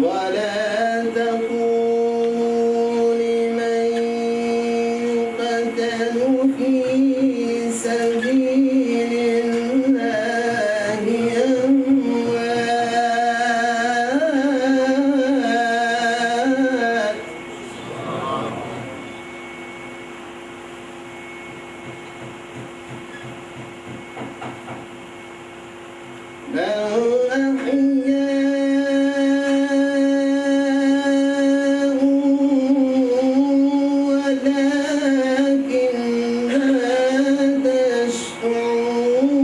ولا تقولوا لمن يقتل في سبيل الله أموات بل أحياء ولكن لا تشعرون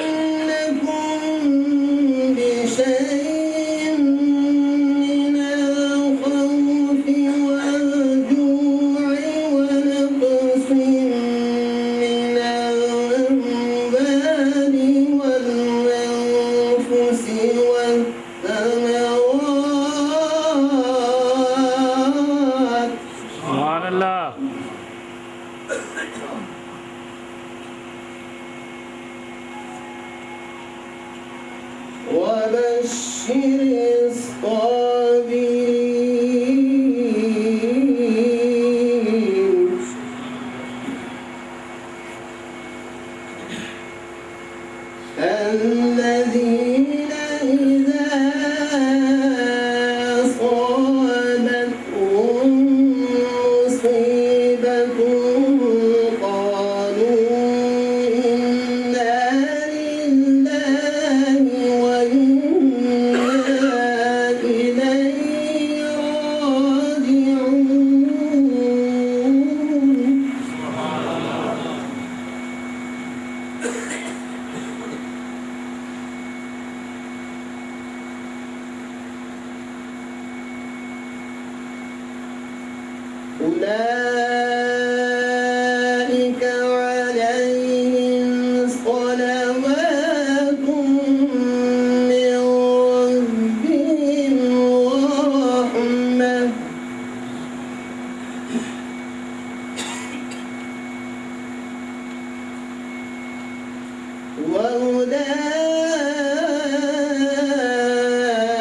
ولنبلونكم بشيء من الخوف والجوع ونقص من الأموال والأنفس والثمرات سبحان اللہ. وبشر الصابرين الذين إذا أصابتهم مصيبة قالوا إنا لله وإنا إليه راجعون أولئك عليهم صلوات من ربهم ورحمة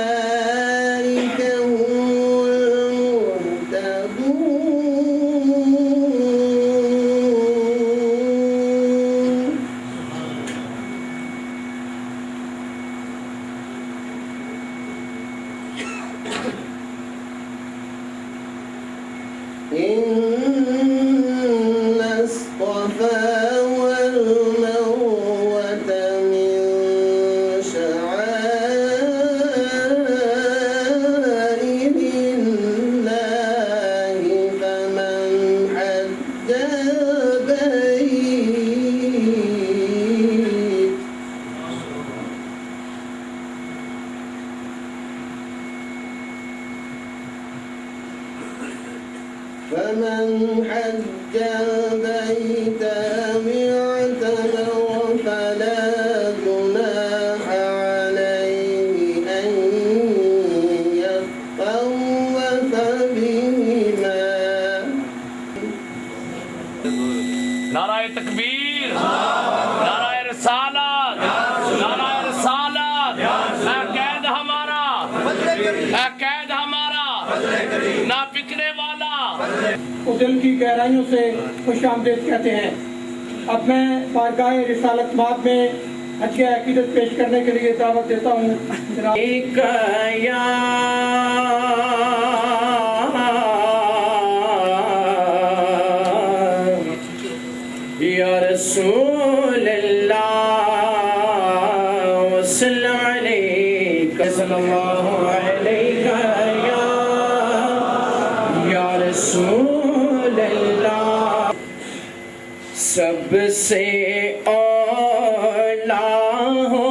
وأولئك هم المهتدون إن الصفا والمروة من شعائر الله فمن حج البيت أو اعتمر فلا جناح عليه أن يطوف بهما نعرہ تکبیر، نعرہ رسالت، نعرہ رسالت. اے قید ہمارا، اے قید ہمارا، نہ فکرے والا. وہ دل کی گہرائیوں سے خوش آمدید کہتے ہیں. اب میں بارگاہ رسالت مآب میں اچھی عقیدت پیش کرنے کے لیے دعوت دیتا ہوں ایک یا رسول اللہ وسلم علیکہ صلی اللہ علیہ یا رسول اللہ سب سے اولا ہو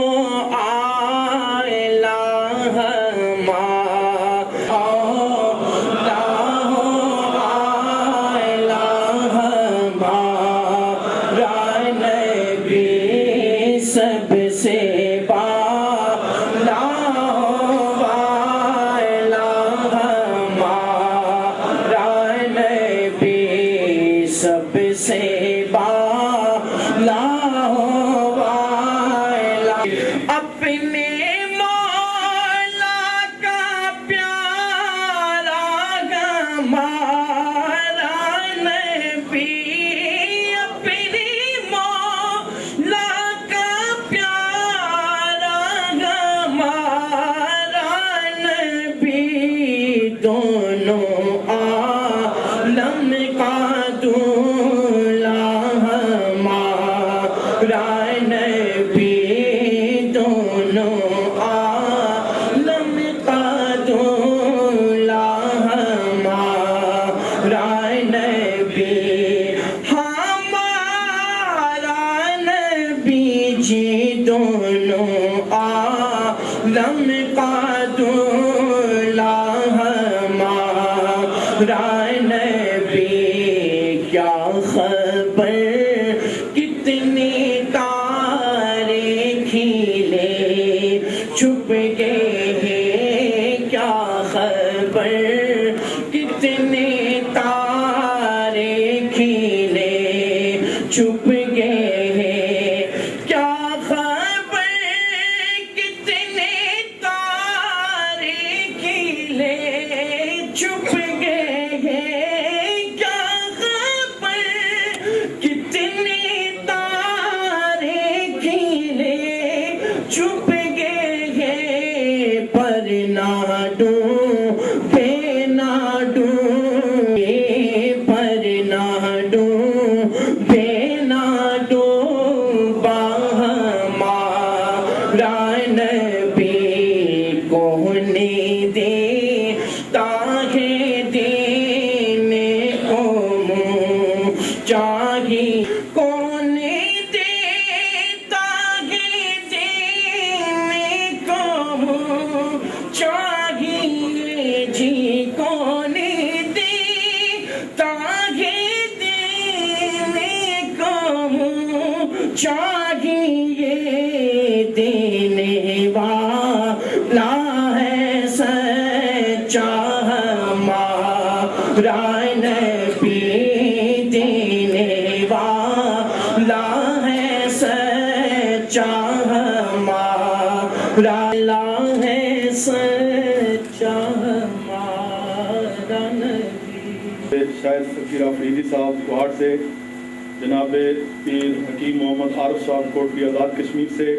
شاید فقیر آفریدی صاحب کوہاٹ سے، جناب پیر حکیم محمد عارف صاحب کوٹلی آزاد کشمیر سے،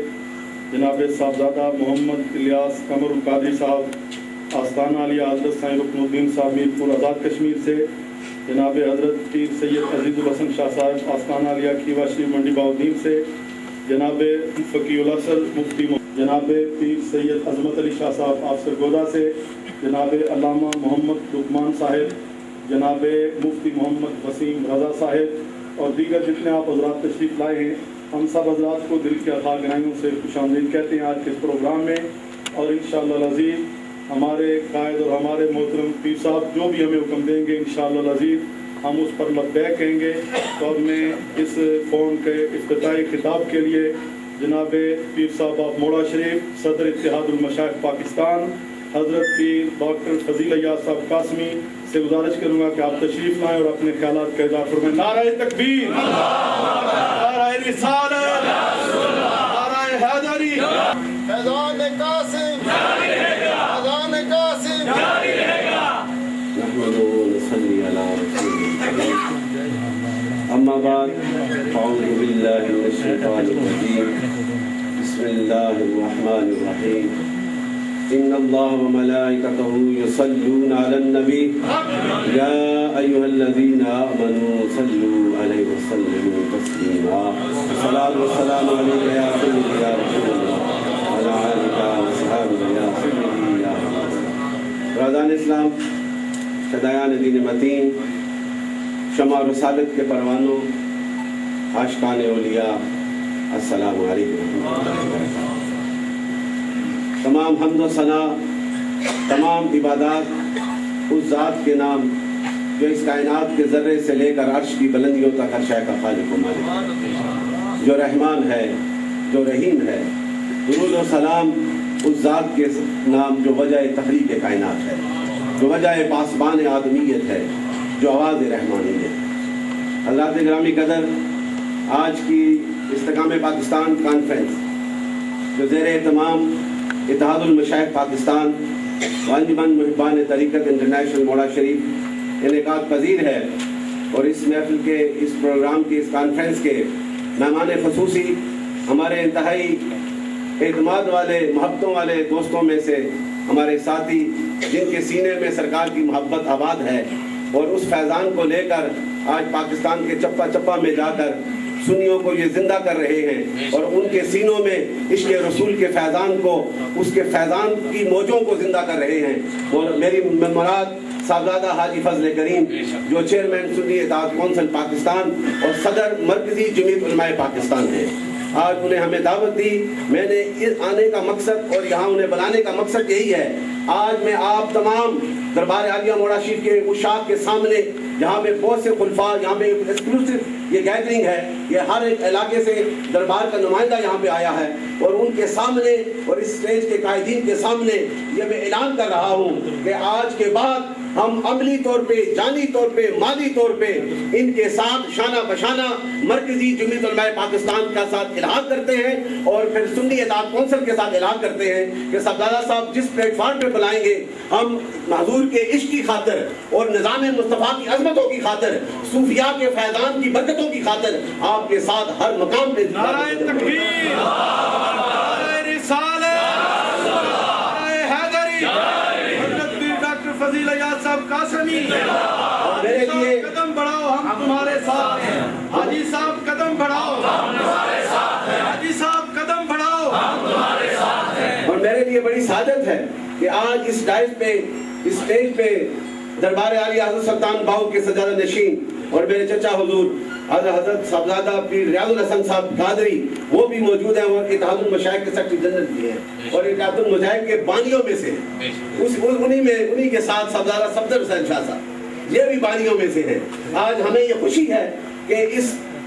جناب صاحبزادہ محمد الیاس قمر القادری صاحب آستانہ علیہ حضرت سائیں رکن الدین صاحب میرپور آزاد کشمیر سے، جناب حضرت پیر سید عزیز الحسن شاہ صاحب آستانہ علیہ کھیوا شریف منڈی باؤدین سے، جناب فقی الاصل مفتی جناب پیر سید عظمت علی شاہ صاحب آفسر گودا سے، جناب علامہ محمد لقمان صاحب، جناب مفتی محمد وسیم رضا صاحب اور دیگر جتنے آپ حضرات تشریف لائے ہیں، ہم سب حضرات کو دل کے عطا گہرائیوں سے خوش آمدید کہتے ہیں آج کے اس پروگرام میں، اور انشاءاللہ العزیز ہمارے قائد اور ہمارے محترم پیر صاحب جو بھی ہمیں حکم دیں گے انشاءاللہ العزیز ہم اس پر لبیک کہیں گے۔ اور میں اس فون کے افتتاحی خطاب کے لیے جناب پیر صاحب آف موڑا شریف صدر اتحاد المشائخ پاکستان حضرت پیر ڈاکٹر فضیل ایاز صاحب قاسمی سے گزارش کروں گا کہ آپ تشریف لائیں اور اپنے خیالات کا اظہار فرمائیں۔ نعرہ تکبیر، نعرہ رسالت، نعرہ حیدری، فیضان قاسم جاری رہے گا، فیضان قاسم جاری رہے گا۔ نحمدہ و نصلی علی رسول اللہ، اما بعد، اعوذ باللہ من الشیطان الرجیم، الرحمن الرحيم إن الله وملائكته يصلون على النبي يا أيها الذين آمنوا صلوا عليه وسلموا تسليما الصلاة والسلام عليك يا سيدي يا رسول الله وعلى آلك وصحبه يا سيدي يا رسول الله. برادران اسلام، شدایان دین متین، شمع رسالت کے پروانوں، عاشقان اولیاء، السلام علیکم ورحمۃ اللہ وبرکاتہ. تمام حمد و ثنا، تمام عبادات اس ذات کے نام جو اس کائنات کے ذرے سے لے کر عرش کی بلندیوں تک ہر شے کا خالق و مالک، جو رحمان ہے، جو رحیم ہے. درود و سلام اس ذات کے نام جو وجہ تخلیق کائنات ہے، جو وجہ پاسبان آدمیت ہے، جو آواز رحمانی ہے. حضرات گرامی قدر، آج کی استحکام پاکستان کانفرنس جو زیر اہتمام اتحاد المشائخ پاکستان و انجمن محبان طریقت انٹرنیشنل موڑا شریف انعقاد پذیر ہے، اور اس محفل کے، اس پروگرام کی، اس کانفرنس کے مہمان خصوصی ہمارے انتہائی اعتماد والے، محبتوں والے دوستوں میں سے ہمارے ساتھی، جن کے سینے میں سرکار کی محبت آباد ہے اور اس فیضان کو لے کر آج پاکستان کے چپا چپا میں جا کر سنیوں کو یہ زندہ کر رہے ہیں، اور ان کے سینوں میں عشق رسول کے فیضان کو، اس کے فیضان کی موجوں کو زندہ کر رہے ہیں. اور میری مراد صاحبزادہ حاجی فضل کریم جو چیئرمین سنی اتحاد کونسل پاکستان اور صدر مرکزی جمعیت علماء پاکستان ہیں. آج انہیں ہمیں دعوت دی. میں نے آنے کا مقصد اور یہاں انہیں بلانے کا مقصد یہی ہے. آج میں آپ تمام دربار عالیہ موڑا شریف کے اشاق کے سامنے، جہاں پہ بہت سے خلفاء، یہاں پہ ایکسکلوسیو یہ گیدرنگ ہے، یہ ہر ایک علاقے سے دربار کا نمائندہ یہاں پہ آیا ہے، اور ان کے سامنے اور اس اسٹیج کے قائدین کے سامنے یہ میں اعلان کر رہا ہوں کہ آج کے بعد ہم عملی طور پہ، جانی طور پہ، مالی طور پہ ان کے ساتھ شانہ بشانہ مرکزی جمعیت علماء پاکستان کا ساتھ الحاق کرتے ہیں، اور پھر سنی اتحاد کونسل کے ساتھ الحاق کرتے ہیں کہ صاحبزادہ صاحب جس پلیٹ فارم پہ بلائیں گے، ہم حضور کے عشق کی خاطر اور نظام مصطفیٰ کی عظمتوں کی خاطر، صوفیاء کے فیضان کی برکتوں کی خاطر آپ کے ساتھ ہر مقام پہ. نعرہ تکبیر، نعرہ رسالت، نعرہ حیدری، حضرت پیر ڈاکٹر فضیل ایاز صاحب قاسمی. میرے لیے قدم بڑھاؤ، ہم تمہارے ساتھ ہیں. حاجی صاحب قدم بڑھاؤ، ہم تمہارے ساتھ ہیں. حاجی صاحب قدم بڑھاؤ، ہم تمہارے ساتھ ہیں. اور میرے لیے بڑی سعادت ہے کہ آج اس ڈائس پہ، اس اسٹیج پہ دربار عالیہ حضرت سلطان باؤ کے سجادہ نشین اور میرے چچا حضور حضرت صاحبزادہ پیر ریاض الحسن صاحب قادری وہ بھی موجود ہیں، اور اتحاد المشائخ کے سیکرٹری جنرل بھی ہیں، اور اتحاد المشائخ کے بانیوں میں سے انہی کے ساتھ صاحبزادہ صفدر حسین شاہ صاحب یہ بھی بانیوں میں سے ہیں. آج ہمیں یہ خوشی ہے کہ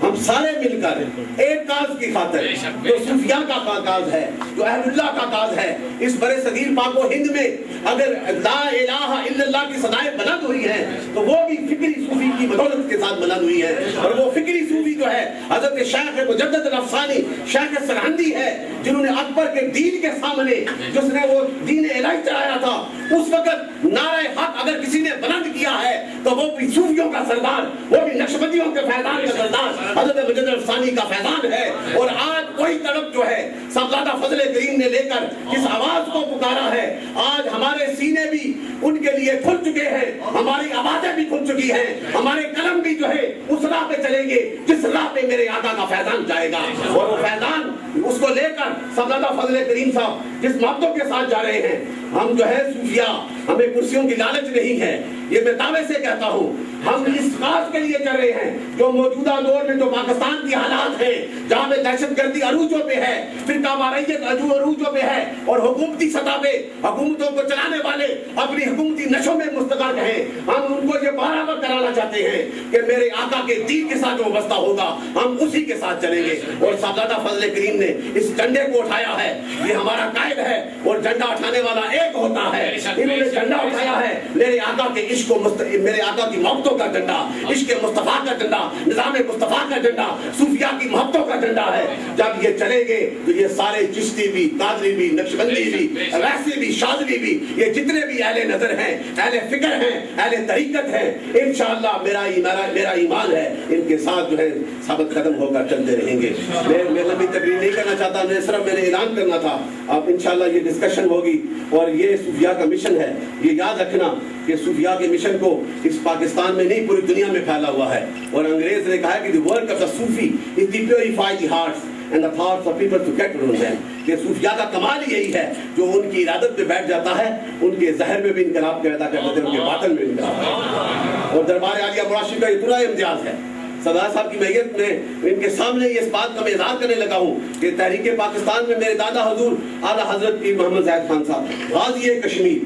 ہم سارے مل کر ایک کاز کی خاطر، جو صوفیاء کا کاز ہے، جو اہل اللہ کا کاز ہے، اس برے صغیر پاک و ہند میں اگر لا الہ الا اللہ کی صدائیں بلند ہوئی ہیں تو وہ بھی فکری صوفی کی بدولت کے ساتھ بلند ہوئی ہے. اور وہ فکری صوفی جو ہے حضرت شیخ مجدد الافسانی شیخ سرہندی ہے، جنہوں نے اکبر کے دین کے سامنے، جس نے وہ دین الہی چلایا تھا، اس وقت نعرہ حق اگر کسی نے بلند کیا ہے تو وہ بھی صوفیوں کا سردار، وہ بھی نقشبندیوں کے فیضان کا سردار حضرت مجدد الافسانی کا فیضان ہے. اور آج کوئی طرف جو ہے صاحبزادہ فضل کریم نے لے کر اس آواز کو پکارا ہے. آج ہمارے سینے بھی ان کے لیے کھل چکے ہیں، ہماری آوازیں بھی کھل چکی ہیں، ہمارے قلم بھی جو ہے اس راہ پہ چلیں گے جس راہ پہ میرے آقا کا فیضان جائے گا. اور وہ فیضان اس کو لے کر صاحبزادہ فضل کریم صاحب جس محبتوں کے ساتھ جا رہے ہیں. ہم جو ہے صوفیاء، ہمیں کرسیوں کی لالچ نہیں ہے، یہ میں دعوے سے کہتا ہوں. ہم اس کاز کے لیے کر رہے ہیں جو موجودہ دور میں جو پاکستان کی حالات ہیں، جہاں پہ دہشت گردی عروجوں پہ ہے، فرقہ واریت عروجوں پہ ہے، اور حکومتی سطح پہ حکومتوں کو چلانے والے اپنی حکومتی نشوں میں مستقر ہیں. ہم ان کو یہ برابر کرانا چاہتے ہیں کہ میرے آقا کے دین کے ساتھ جو وابستہ ہوگا ہم اسی کے ساتھ چلیں گے. اور صاحبزادہ فضل کریم نے اس جھنڈے کو اٹھایا ہے، یہ ہمارا قائد ہے، اور جھنڈا اٹھانے والا ایک ہوتا ہے. انہوں نے جھنڈا اٹھایا ہے میرے آقا کے عشق عشق میرے آقا کی محبتوں کا ڈنڈا، عشق مصطفیٰ کا ڈنڈا، نظام مصطفیٰ کا ڈنڈا، صوفیاء کی محبتوں کا ڈنڈا ہے۔ جب یہ چلیں گے تو یہ سارے چشتی بھی، قادری بھی، نقشبندی بھی، ویسی بھی، شاذلی بھی، یہ جتنے بھی اہل نظر ہیں، اہل فکر ہیں، اہل طریقت ہیں، انشاءاللہ میرا ایمان ہے ان کے ساتھ جو ہے ثابت قدم ہو کر چلتے رہیں گے۔ میں لمبی تقریر نہیں کرنا چاہتا، میں نے اعلان کرنا تھا، اب انشاءاللہ یہ ڈسکشن ہوگی، اور یہ صوفیاء کا مشن ہے۔ یہ یاد رکھنا کہ صوفیاء کے مشن کو اس پاکستان میں نہیں پوری دنیا میں پھیلا ہوا ہے، اور انگریز نے کہا کہ the work of the Sufi is to purify the hearts and the thoughts of people to get around them، کہ صوفیاء کا کمال یہی ہے، جو ان کی ارادت پہ بیٹھ جاتا ہے ان کے ظاہر میں بھی انقلاب پیدا کر دیتے ہیں، ان کے باطن میں انقلاب۔ اور دربار عالیہ مراشد کا یہ پورا امتیاز ہے۔ صدر صاحب کی میت میں ان کے سامنے اس بات کا میں اظہار کرنے لگا ہوں کہ تحریک پاکستان میں میرے دادا حضور اعلیٰ حضرت پیر محمد زاہد خان صاحب غازی کشمیر،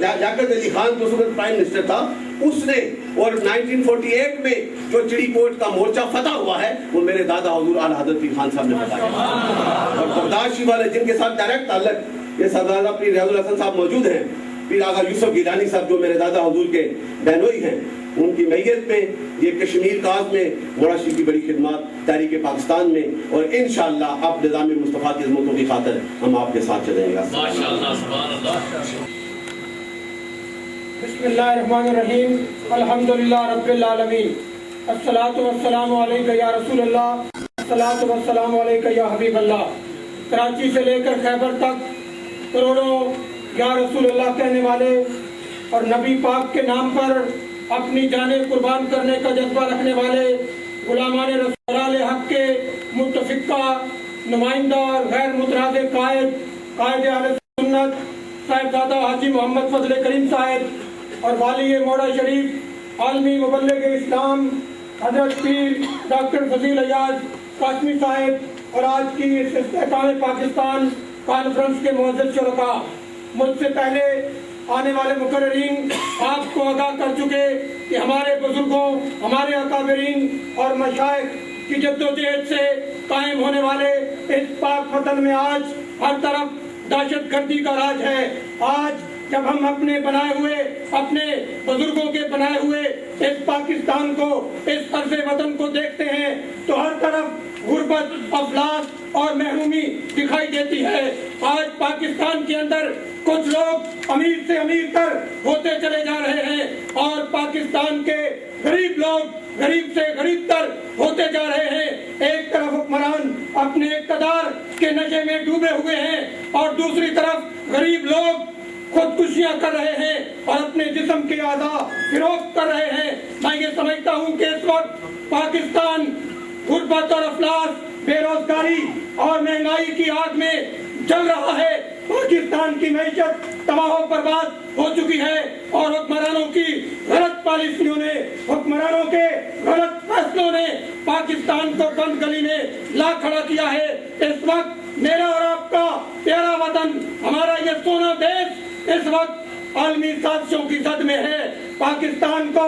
لیاقت علی خان جو اس وقت پرائم منسٹر تھا، اس نے، اور 1948 میں جو چڑی کوٹ کا مورچہ فتح ہوا ہے وہ میرے دادا حضور اعلیٰ حضرت پیر خان صاحب نے فتح، اور بغداد والے جن کے ساتھ ڈائریکٹ تعلق، یہ سردار پیر ریاض الحسن صاحب موجود ہیں، پیر آغا یوسف گیلانی صاحب جو میرے دادا حضور کے بہنوئی ہیں، ان کی میت میں یہ کشمیر کاز میں موڑاشی کی بڑی خدمات تحریک پاکستان میں، اور انشاءاللہ اب نظام مصطفیٰ کی عظمتوں کی خاطر ہم آپ کے ساتھ چلیں گے۔ بسم اللہ الرحمن الرحیم، الحمدللہ رب العالمین، الصلاۃ والسلام علیکہ یا رسول اللہ، الصلاۃ والسلام علیکہ یا حبیب اللہ۔ کراچی سے لے کر خیبر تک کروڑوں یا رسول اللہ کہنے والے اور نبی پاک کے نام پر اپنی جانیں قربان کرنے کا جذبہ رکھنے والے غلامان رسول حق کے متفقہ نمائندہ اور غیر متنازع قائد اہل سنت صاحبزادہ حاجی محمد فضل کریم صاحب اور والی موڑا شریف عالمی مبلغ اسلام حضرت پیر ڈاکٹر فضیل ایاز قاسمی صاحب اور آج کی اس استحکام پاکستان کانفرنس کے معزز شرکاء، مجھ سے پہلے آنے والے مقررین آپ کو آگاہ کر چکے کہ ہمارے بزرگوں، ہمارے اکابرین اور مشائخ کی جدوجہد سے قائم ہونے والے اس پاک وطن میں آج ہر طرف دہشت گردی کا راج ہے۔ آج جب ہم اپنے بنائے ہوئے، اپنے بزرگوں کے بنائے ہوئے اس پاکستان کو، اس عرض وطن کو دیکھتے ہیں تو ہر طرف غربت، افلاس اور محرومی دکھائی دیتی ہے۔ آج پاکستان کے اندر کچھ لوگ امیر سے امیر تر ہوتے چلے جا رہے ہیں اور پاکستان کے غریب لوگ غریب سے غریب تر ہوتے جا رہے ہیں۔ ایک طرف حکمران اپنے اقتدار کے نشے میں ڈوبے ہوئے ہیں اور دوسری طرف غریب لوگ خودکشیاں کر رہے ہیں اور اپنے جسم کے اعضاء فروخت کر رہے ہیں۔ میں یہ سمجھتا ہوں کہ اس وقت پاکستان غربت اور افلاس، بے روزگاری اور مہنگائی کی آگ میں جل رہا ہے۔ پاکستان کی معیشت تباہ و برباد ہو چکی ہے اور حکمرانوں کی غلط پالیسیوں نے، حکمرانوں کے غلط فیصلوں نے پاکستان کو بند گلی میں لا کھڑا کیا ہے۔ اس وقت میرا اور آپ کا پیارا وطن، ہمارا یہ سونا دیش اس وقت عالمی سازشوں کی زد میں ہے۔ پاکستان کو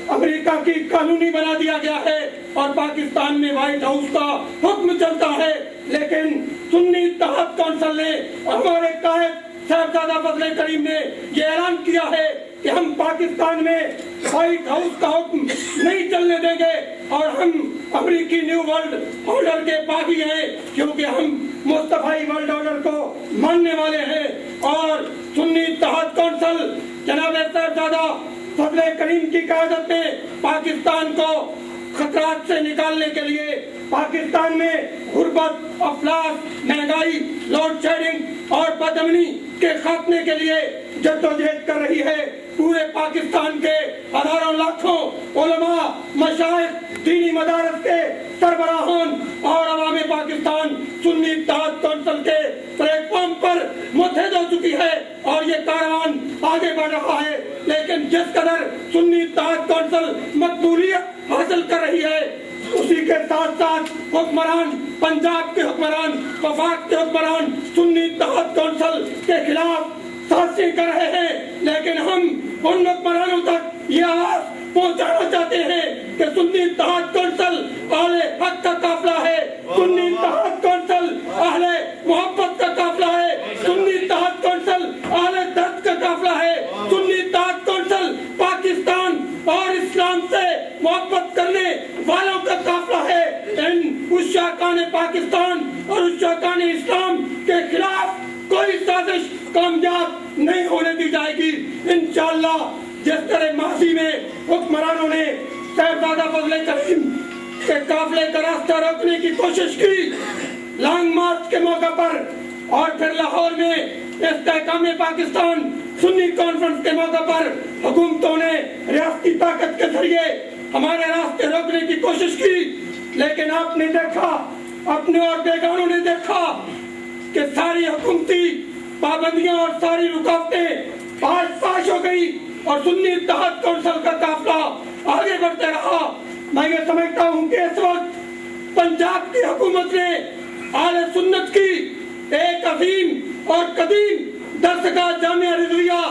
امریکہ کی قانونی بنا دیا گیا ہے اور پاکستان میں وائٹ ہاؤس کا حکم چلتا ہے، لیکن سنی اتحاد کونسل نے ہمارے قائد صاحبزادہ فضل کریم نے یہ اعلان کیا ہے کہ ہم پاکستان میں وائٹ ہاؤس کا حکم نہیں چلنے دیں گے اور ہم امریکی نیو ورلڈ آرڈر کے باغی ہیں، کیونکہ ہم مصطفی ورلڈ آرڈر کو ماننے والے ہیں۔ اور سنی اتحاد کونسل جناب صاحبزادہ فضل کریم کی قیادت میں پاکستان کو خطرات سے نکالنے کے لیے، پاکستان میں غربت، افلاس، مہنگائی، لوڈ شیڈنگ اور بدامنی کے خاتمے کے لیے جدوجہد کر رہی ہے۔ پورے پاکستان کے ہزاروں لاکھوں علماء، مشائخ، دینی مدارس کے سربراہان اور عوام پاکستان سنی اتحاد کونسل کے پلیٹ فارم پر متحد ہو چکی ہے اور یہ کاروان آگے بڑھ رہا ہے۔ لیکن جس قدر سنی اتحاد کونسل مقبولیت حاصل کر رہی ہے، اسی کے ساتھ ساتھ حکمران، پنجاب کے حکمران، وفاق کے حکمران سنی اتحاد کونسل کے خلاف سازشیں کر رہے ہیں۔ لیکن ہم ان حکمرانوں تک یہ آواز پہنچانا چاہتے ہیں کہ سنی اتحاد کونسل اہل حق کا قافلہ ہے، سنی اتحاد کونسل اہل محبت کا قافلہ ہے، سنی اتحاد کونسل اہل درد کا قافلہ ہے، سنی اتحاد کونسل سازش کامیاب نہیں ہونے دی جائے گی انشاءاللہ۔ جس طرح ماضی میں حکمرانوں نے صاحبزادہ فضل کریم کے قافلے کا راستہ روکنے کی کوشش کی لانگ مارچ کے موقع پر، اور پھر لاہور میں استحکام پاکستان سنی کانفرنس کے موقع پر حکومتوں نے ریاستی طاقت کے ذریعے ہمارے راستے روکنے کی کوشش کی، لیکن آپ نے دیکھا، اپنے اور بیگانوں نے دیکھا کہ ساری حکومتی پابندیاں اور ساری رکاوٹیں پاش ہو گئی اور سنی اتحاد کونسل کا قافلہ آگے بڑھتے رہا۔ میں یہ سمجھتا ہوں کہ اس وقت پنجاب کی حکومت نے اہل سنت کی ایک عظیم اور قدیم درسگاہ جامعہ رضویہ،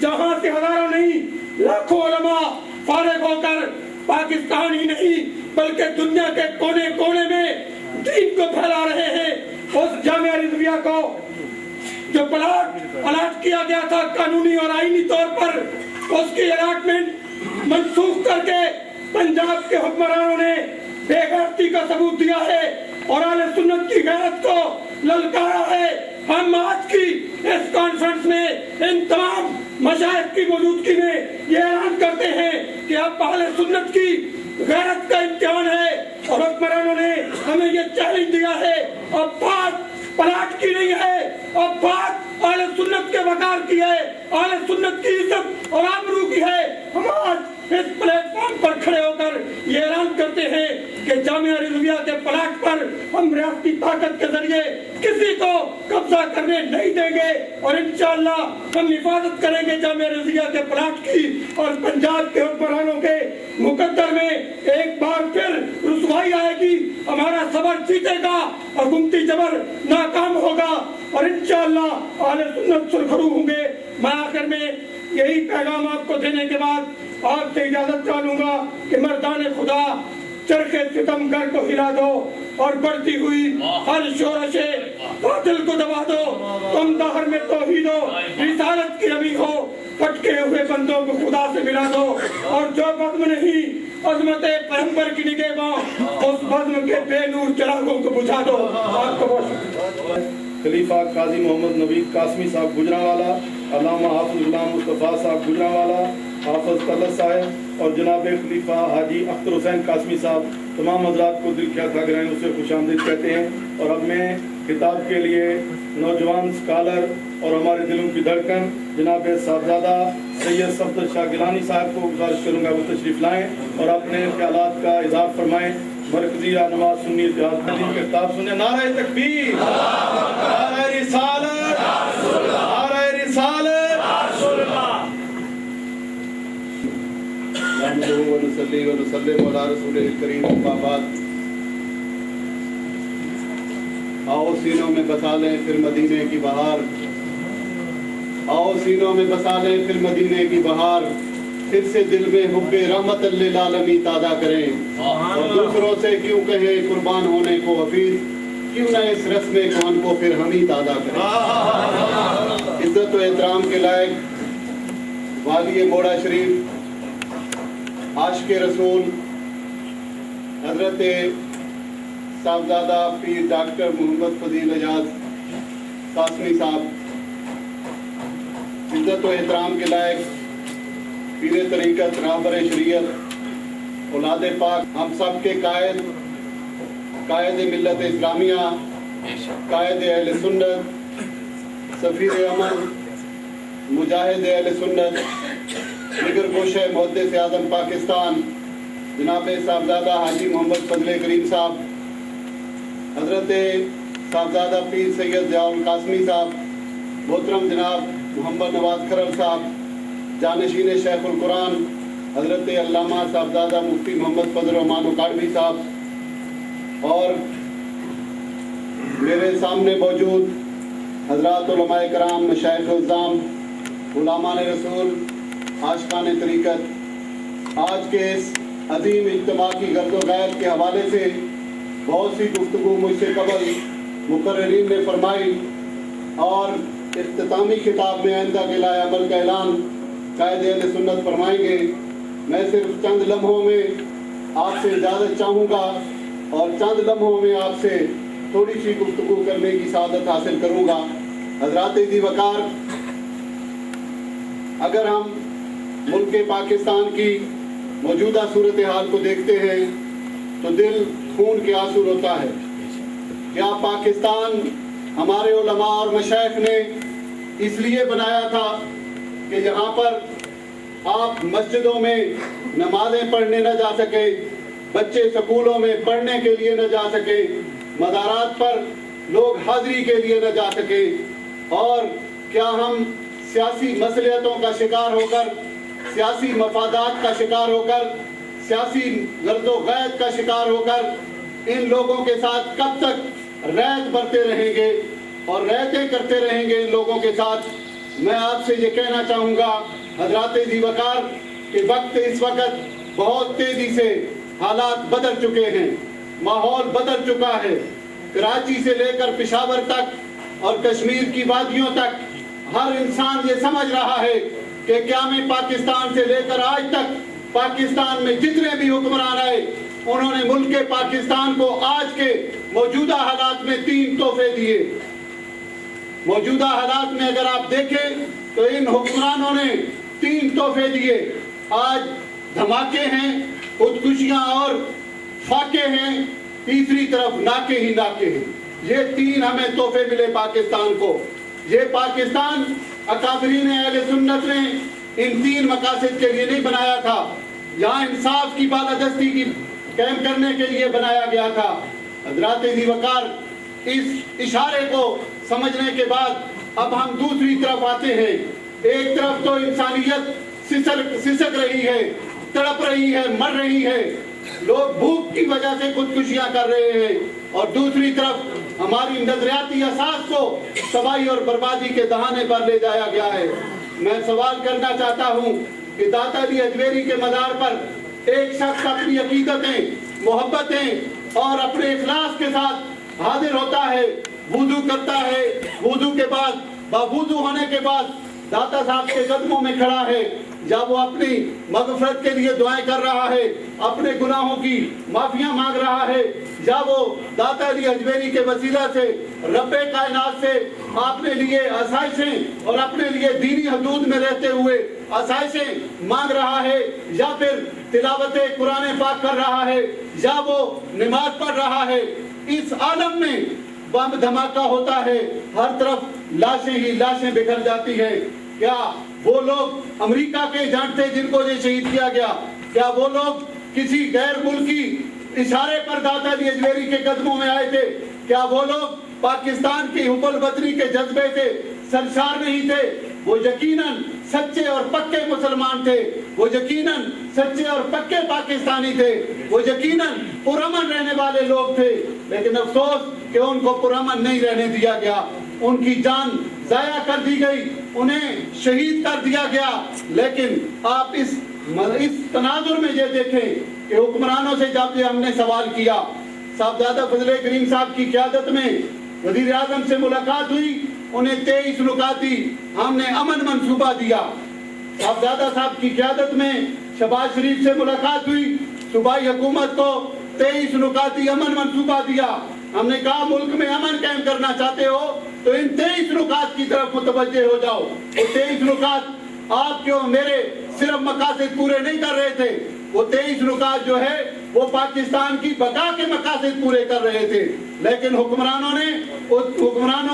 جہاں سے ہزاروں نہیں لاکھوں علماء فارغ ہو کر پاکستان ہی نہیں بلکہ دنیا کے کونے کونے میں دین کو پھیلا رہے ہیں، اس جامعہ رضویہ کو جو الاٹ کیا گیا تھا قانونی اور آئینی طور پر، اس کی الاٹمنٹ منسوخ کر کے پنجاب کے حکمرانوں نے بے غیرتی کا ثبوت دیا ہے اور اہل سنت کی غیرت کو للکارا ہے۔ ہم آج کی اس کانفرنس میں ان تمام مشائخ کی موجودگی میں یہ اعلان کرتے ہیں کہ اب اہل سنت کی غیرت کا امتحان ہے، اور حکمرانوں نے ہمیں یہ چیلنج دیا ہے، اب بات پلاٹ کی نہیں ہے، اب بات اہل سنت کے وقار کی ہے، اہل سنت کی عزت اور آبرو کی ہے۔ ہم آج اس پلیٹ فارم پر کھڑے ہو کر یہ اعلان کرتے ہیں کہ جامعہ رضویہ کے پلاٹ پر ہم ریاستی طاقت کے ذریعے کسی کو قبضہ کرنے نہیں دیں گے، اور انشاءاللہ ہم حفاظت کریں گے جامعہ رضویہ کے پلاٹ کی، اور پنجاب کے حکمرانوں کے مقدر میں ایک بار پھر رسوائی آئے گی، ہمارا صبر جیتے گا، حکومتی جبر ناکام ہوگا، اور انشاءاللہ اہل سنت سرخرو ہوں گے۔ میں آخر میں یہی پیغام آپ کو دینے کے بعد آپ سے اجازت چاہوں گا کہ مردان خدا چرخے ستم گر کو ہلا دو اور بڑھتی ہوئی ہر شورش باطل کو دبا دو، تم دہر میں توحید و رسالت کی نمی ہو، پھٹکے ہوئے بندوں کو خدا سے ملا دو، اور جو بزم نہیں عظمت پیغمبر کی نگہباں اس بزم کے بے نور چراغوں کو بجھا دو۔ آپ کو بہت شکریہ۔ خلیفہ قاضی محمد نوید قاسمی صاحب گجرانوالہ، علامہ حافظ غلام مصطفیٰ صاحب گجرانوالہ، حافظ طلعت صاحب اور جناب خلیفہ حاجی اختر حسین قاسمی صاحب، تمام حضرات کو دل کیا تھا گرائیں اسے خوش آمدید کہتے ہیں۔ اور اب میں خطاب کے لیے نوجوان اسکالر اور ہمارے دلوں کی دھڑکن جناب صاحبزادہ سید صفدر شاہ گیلانی صاحب کو گزارش کروں گا وہ تشریف لائیں اور اپنے خیالات کا اظہار فرمائیں۔ مرکزی رہنما سنی اتحاد مدین کے خطاب سنیں۔ نعرہ تکبیر، نعرہ رسالت، نعرہ رسالت، نحمدہ و نصلی و نسلم علی رسولہ الکریم، اما بعد۔ آؤ سینوں میں بسا لیں پھر مدینے کی بہار، آؤ سینوں میں بسا لیں پھر مدینے کی بہار، پھر سے دل میں حب رحمت للعالمین تازہ کریں، اور دوسروں سے کیوں کہیں قربان ہونے کو حفیظ، کیوں نہ اس رسم کون کو پھر ہم ہی تازہ کریں۔ عزت و احترام کے لائق والی موڑا شریف، عاشق رسول حضرت صاحبزادہ پیر ڈاکٹر محمد فضیل اعجاز قاسمی صاحب، عزت و احترام کے لائق پیر طریقت رہبر شریعت اولاد پاک، ہم سب کے قائد ملت اسلامیہ، قائد اہل سنت، سفیر امن، مجاہد اہل سنت، جگر گوشہ محدث اعظم پاکستان جناب صاحبزادہ حاجی محمد فضل کریم صاحب، حضرت صاحبزادہ پیر سید ضیاء القاسمی صاحب، محترم جناب محمد نواز کھرر صاحب، جانشین شیخ القرآن حضرت علامہ صاحبزادہ مفتی محمد فضل الرحمان اکاڑوی صاحب، اور میرے سامنے موجود حضرات علماء کرام، مشائخ اعظام، غلامان رسول، عاشقان طریقت، آج کے اس عظیم اجتماع کی غرض و غایت کے حوالے سے بہت سی گفتگو مجھ سے قبل مقررین نے فرمائی، اور اختتامی خطاب میں آئندہ کے لائے عمل کا اعلان قائد اہل سنت فرمائیں گے۔ میں صرف چند لمحوں میں آپ سے اجازت چاہوں گا اور چند لمحوں میں آپ سے تھوڑی سی گفتگو کرنے کی سعادت حاصل کروں گا۔ حضرات ذی وقار، اگر ہم ملک پاکستان کی موجودہ صورتحال کو دیکھتے ہیں تو دل خون کے آنسو روتا ہے۔ کیا پاکستان ہمارے علماء اور مشائخ نے اس لیے بنایا تھا کہ جہاں پر آپ مسجدوں میں نمازیں پڑھنے نہ جا سکے، بچے سکولوں میں پڑھنے کے لیے نہ جا سکے، مزارات پر لوگ حاضری کے لیے نہ جا سکے؟ اور کیا ہم سیاسی مصلحتوں کا شکار ہو کر، سیاسی مفادات کا شکار ہو کر، سیاسی غرض و غیظ کا شکار ہو کر ان لوگوں کے ساتھ کب تک ریت برتے رہیں گے اور ریتیں کرتے رہیں گے ان لوگوں کے ساتھ؟ میں آپ سے یہ کہنا چاہوں گا حضرات ذی وقار کہ اس وقت بہت تیزی سے حالات بدل چکے ہیں، ماحول بدل چکا ہے۔ کراچی سے لے کر پشاور تک اور کشمیر کی وادیوں تک ہر انسان یہ سمجھ رہا ہے کہ قیام پاکستان سے لے کر آج تک پاکستان میں جتنے بھی حکمران آئے انہوں نے ملک پاکستان کو آج کے موجودہ حالات میں 3 تحفے دیے۔ موجودہ حالات میں اگر آپ دیکھیں تو ان حکمرانوں نے 3 تحفے دیے۔ آج دھماکے ہیں، خودکشیاں اور فاقے ہیں، تیسری طرف ناکے ہی ناکے ہیں۔ یہ 3 ہمیں تحفے ملے پاکستان کو۔ یہ پاکستان اکابرین اہل سنت نے ان 3 مقاصد کے لیے نہیں بنایا تھا، یہاں انصاف کی بالادستی کی قائم کرنے کے لیے بنایا گیا تھا۔ حضرات ذی وقار، اس اشارے کو سمجھنے کے بعد اب ہم دوسری طرف آتے ہیں۔ ایک طرف تو انسانیت سسک رہی ہے، تڑپ رہی ہے، مر رہی ہے، لوگ بھوک کی وجہ سے خودکشیاں کر رہے ہیں، اور دوسری طرف ہماری نظریاتی اساس کو تباہی اور بربادی کے دہانے پر لے جایا گیا ہے۔ میں سوال کرنا چاہتا ہوں کہ داتا علی اجمیری کے مزار پر ایک شخص اپنی عقیدتیں، محبتیں اور اپنے اخلاص کے ساتھ حاضر ہوتا ہے، وضو کرتا ہے، وضو کے بعد باوضو ہونے کے بعد داتا صاحب کے قدموں میں کھڑا ہے، جب وہ اپنی مغفرت کے لیے دعائیں کر رہا ہے، اپنے گناہوں کی معافیاں مانگ رہا ہے، جب وہ داتا علی اجمیری کے وسیلہ سے رب کائنات سے اپنے لیے آسائشیں اور اپنے لیے دینی حدود میں رہتے ہوئے آسائشیں مانگ رہا ہے، یا پھر تلاوت قرآن پاک کر رہا ہے، یا وہ نماز پڑھ رہا ہے، اس عالم میں بم دھماکہ ہوتا ہے، ہر طرف لاشیں ہی لاشیں بکھر جاتی ہیں۔ کیا وہ لوگ امریکہ کے ایجنٹ تھے جن کو یہ شہید کیا گیا؟ کیا وہ لوگ کسی غیر ملکی اشارے پر داتا علی اجمیری کے قدموں میں آئے تھے؟ کیا وہ لوگ پاکستان کی حب الوطنی کے جذبے سے سرشار نہیں تھے؟ وہ یقیناً سچے اور پکے مسلمان تھے، وہ یقیناً سچے اور پکے پاکستانی تھے، وہ یقیناً پرامن رہنے والے لوگ تھے، لیکن افسوس کہ ان کو پرامن نہیں رہنے دیا گیا، ان کی جان ضائع کر دی گئی، انہیں شہید کر دیا گیا۔ لیکن آپ اس تناظر میں یہ دیکھیں کہ حکمرانوں سے جب یہ ہم نے سوال کیا، صاحبزادہ فضل کریم صاحب کی قیادت میں وزیر اعظم سے ملاقات ہوئی، انہیں 23 نکاتی ہم نے امن منصوبہ دیا۔ صاحبزادہ صاحب کی قیادت میں شہباز شریف سے ملاقات ہوئی، صوبائی حکومت کو 23 نکاتی امن منصوبہ دیا۔ ہم نے کہا ملک میں امن قائم کرنا چاہتے ہو تو ان 23 نکات کی طرف متوجہ ہو جاؤ۔ وہ 23 نکات آپ کیوں میرے صرف مقاصد پورے نہیں کر رہے تھے، وہ 23 نکات جو ہے وہ پاکستان کی بقا کے مقاصد پورے کر رہے تھے، لیکن حکمرانوں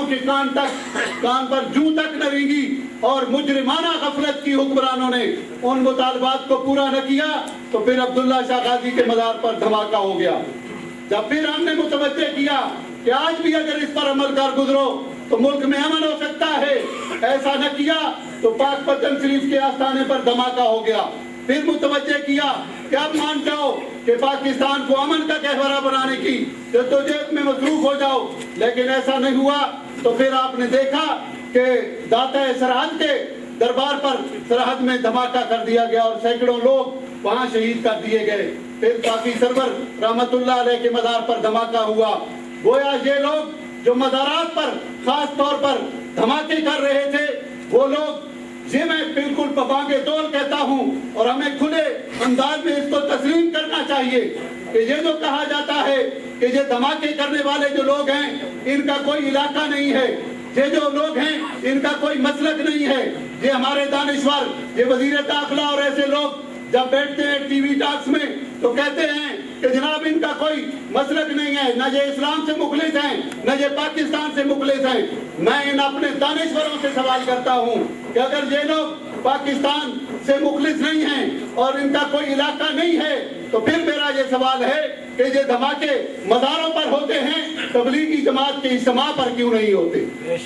کے کان پر جوں تک نہ رینگی اور مجرمانہ غفلت کی حکمرانوں نے ان مطالبات کو پورا نہ کیا، تو پھر عبداللہ شاہ غازی کے مزار پر دھماکہ ہو گیا۔ جب پھر ہم نے متوجہ کیا کہ آج بھی اگر اس پر عمل کر گزرو تو ملک میں امن ہو سکتا ہے، ایسا نہ کیا تو پاک پتن شریف کے آستانے پر دھماکہ ہو گیا۔ پھر متوجہ کیا کہ اب مان جاؤ کہ پاکستان کو امن کا گہوارہ بنانے کی جدوجہد میں مصروف ہو جاؤ، لیکن ایسا نہیں ہوا۔ تو پھر آپ نے دیکھا کہ داتا سرحد کے دربار پر سرحد میں دھماکہ کر دیا گیا اور سینکڑوں لوگ وہاں شہید کر دیے گئے۔ پھر کافی سرور رحمت اللہ علیہ کے مزار پر دھماکہ ہوا۔ گویا یہ لوگ جو مزارات پر خاص طور پر دھماکے کر رہے تھے، وہ لوگ یہ میں بالکل ببانگے دول کہتا ہوں، اور ہمیں کھلے انداز میں اس کو تسلیم کرنا چاہیے کہ یہ جو کہا جاتا ہے کہ یہ دھماکے کرنے والے جو لوگ ہیں ان کا کوئی علاقہ نہیں ہے، یہ جو لوگ ہیں ان کا کوئی مسلک نہیں ہے. یہ ہمارے دانشور، یہ وزیر داخلہ اور ایسے لوگ جب بیٹھتے ہیں ٹی وی ٹاکس میں تو کہتے ہیں کہ جناب ان کا کوئی مسلک نہیں ہے، نہ یہ اسلام سے مخلص ہیں نہ یہ پاکستان سے مخلص ہیں. میں ان اپنے دانشوروں سے سوال کرتا ہوں کہ اگر یہ لوگ پاکستان سے مخلص نہیں ہیں اور ان کا کوئی علاقہ نہیں ہے تو پھر میرا یہ سوال ہے کہ یہ دھماکے مزاروں پر ہوتے ہیں، تبلیغی جماعت کے اجتماع پر کیوں نہیں ہوتے؟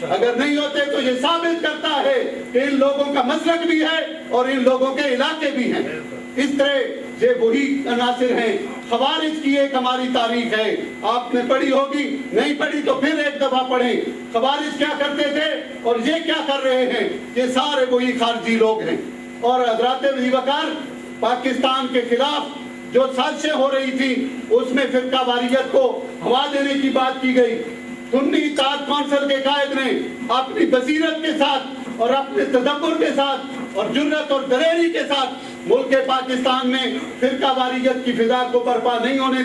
اگر نہیں ہوتے تو یہ ثابت کرتا ہے کہ ان لوگوں کا مسلک بھی ہے اور ان لوگوں کے علاقے بھی ہیں. اس طرح یہ وہی عناصر ہیں. خوارج کی ایک ہماری تاریخ ہے، آپ نے پڑھی ہوگی، نہیں پڑھی تو پھر ایک دفعہ پڑھیں. خوارج کیا کرتے تھے اور یہ کیا کر رہے ہیں؟ یہ سارے وہی خارجی لوگ ہیں. اور حضرات وزیر وقار، پاکستان کے خلاف جو سازشیں ہو رہی تھی اس میں فرقہ واریت کو ہوا دینے کی بات کی گئی. سنی اتحاد کونسل کے قائد نے اپنی بصیرت کے ساتھ اور اپنے تدبر کے ساتھ اور جرأت اور دلیری کے ساتھ ملک پاکستان میں فرقہ واریت کی فضا کو برپا نہیں ہونے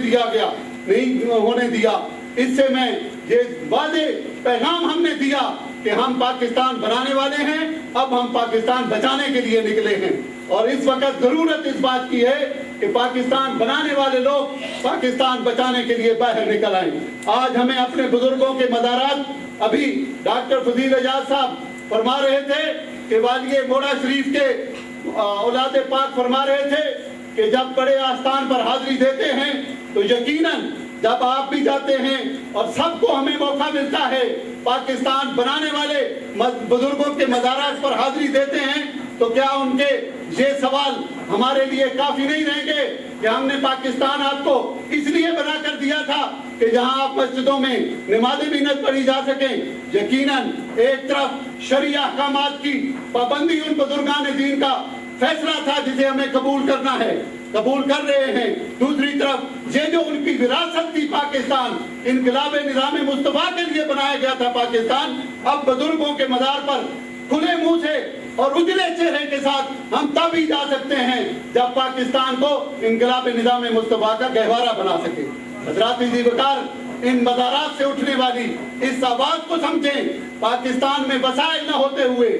دیا. اس سے میں یہ واضح پیغام ہم نے دیا کہ ہم پاکستان بنانے والے ہیں، اب ہم پاکستان بچانے کے لیے نکلے ہیں. اور اس وقت ضرورت اس بات کی ہے کہ پاکستان بنانے والے لوگ پاکستان بچانے کے لیے باہر نکل آئیں. آج ہمیں اپنے بزرگوں کے مزارات، ابھی ڈاکٹر فضیل اعجاز صاحب فرما رہے تھے کہ والی موڑا شریف کے اولاد پاک فرما رہے تھے کہ جب بڑے آستان پر حاضری دیتے ہیں تو یقیناً جب آپ بھی جاتے ہیں اور سب کو ہمیں موقع ملتا ہے پاکستان بنانے والے بزرگوں کے مزارات پر حاضری دیتے ہیں تو کیا ان کے یہ سوال ہمارے لیے کافی نہیں رہیں گے کہ ہم نے پاکستان آپ کو اس لیے بنا کر دیا تھا کہ جہاں آپ مسجدوں میں نمازیں بھی نہ پڑھی جا سکیں؟ یقیناً ایک طرف شرعی احکامات کی پابندی ان بزرگان دین کا فیصلہ تھا جسے ہمیں قبول کرنا ہے، قبول کر رہے ہیں. دوسری طرف یہ جو ان کی وراثت تھی پاکستان، انقلاب نظام مصطفیٰ کے لیے بنایا گیا تھا پاکستان، اب بزرگوں کے مزار پر کھلے منہ سے اور اجلے چہرے کے ساتھ ہم تب ہی جا سکتے ہیں جب پاکستان کو انقلاب نظام مصطفیٰ کا گہوارہ بنا سکے. حضرات عزیز وقار، ان مزارات سے اٹھنے والی اس آواز کو سمجھیں. پاکستان میں وسائل نہ ہوتے ہوئے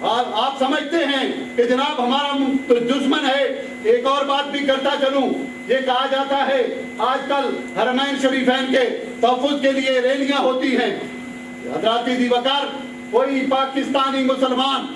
آپ سمجھتے ہیں کہ جناب ہمارا دشمن ہے. ایک اور بات بھی کرتا چلوں، یہ کہا جاتا ہے آج کل حرمین شریفین کے تحفظ کے لیے ریلیاں ہوتی ہیں. حضرات عزیز وقار، کوئی پاکستانی مسلمان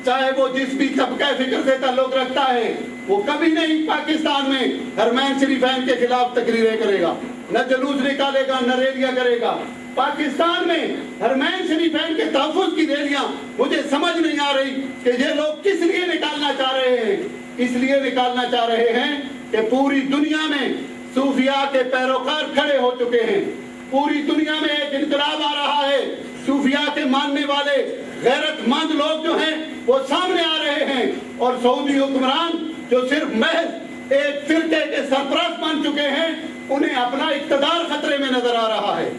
چاہے وہ جس بھی طبقہ فکر سے تعلق رکھتا ہے وہ کبھی نہیں پاکستان میں حرمین شریفین کے خلاف تقریریں کرے گا، نہ جلوس نکالے گا، نہ ریلیاں کرے گا. پاکستان میں حرمین شریفین کے تحفظ کی ریلیاں مجھے سمجھ نہیں آ رہی کہ یہ لوگ کس لیے نکالنا چاہ رہے ہیں. اس لیے نکالنا چاہ رہے ہیں کہ پوری دنیا میں صوفیاء کے پیروکار کھڑے ہو چکے ہیں. پوری دنیا میں ایک انقلاب آ رہا ہے. صوفیاء کے ماننے والے غیرت مند لوگ جو ہیں وہ سامنے آ رہے ہیں، اور سعودی حکمران جو صرف محض ایک فرقے کے سرپرست بن چکے ہیں انہیں اپنا اقتدار خطرے میں نظر آ رہا ہے.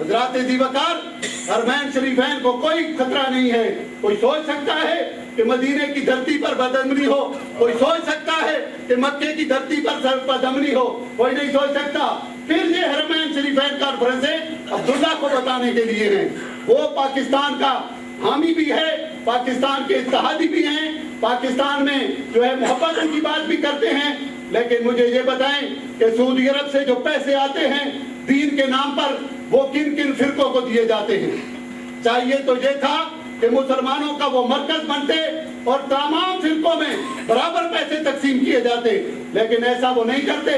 حضرات عزیز وقار، حرمین شریفین کو کوئی خطرہ نہیں ہے. کوئی سوچ سکتا ہے کہ مدینے کی دھرتی پر بدامنی ہو، کوئی سوچ سکتا ہے کہ مکے کی دھرتی پر بدامنی ہو، کوئی نہیں سوچ سکتا. پھر یہ حرمین شریفین کانفرنسیں عبداللہ کو بتانے کے لیے ہیں. وہ پاکستان کا حامی بھی ہے، پاکستان کے اتحادی بھی ہیں، پاکستان میں جو ہے محبت کی بات بھی کرتے ہیں. لیکن مجھے یہ بتائیں کہ سعودی عرب سے جو پیسے آتے ہیں دین کے نام پر وہ کن کن فرقوں کو دیے جاتے ہیں؟ چاہیے تو یہ تھا کہ مسلمانوں کا وہ مرکز بنتے اور تمام فرقوں میں برابر پیسے تقسیم کیے جاتے، لیکن ایسا وہ نہیں کرتے.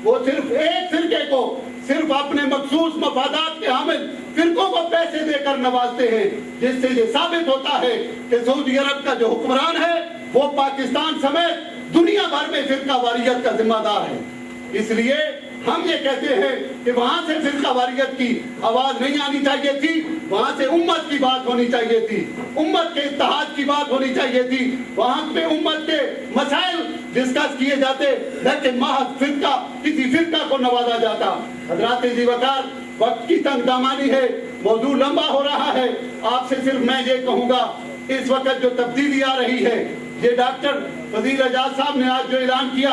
وہ صرف ایک فرقے کو، صرف اپنے مخصوص مفادات کے حامل فرقوں کو پیسے دے کر نوازتے ہیں، جس سے یہ ثابت ہوتا ہے کہ سعودی عرب کا جو حکمران ہے وہ پاکستان سمیت دنیا بھر میں فرقہ واریت کا ذمہ دار ہے. اس لیے ہم یہ کہتے ہیں کہ وہاں سے فرقہ واریت کی آواز نہیں آنی چاہیے تھی، وہاں سے امت کی بات ہونی چاہیے تھی، امت کے اتحاد کی بات ہونی چاہیے تھی. وہاں پہ امت کے مسائل ڈسکس کیے جاتے، لیکن محض فرقہ کسی فرقہ کو نوازا جاتا. حضرات عزیز وقار، وقت کی تنگ دامانی ہے، موضوع لمبا ہو رہا ہے. آپ سے صرف میں یہ کہوں گا، اس وقت جو تبدیلی آ رہی ہے، یہ ڈاکٹر فضیل اعجاز صاحب نے آج جو اعلان کیا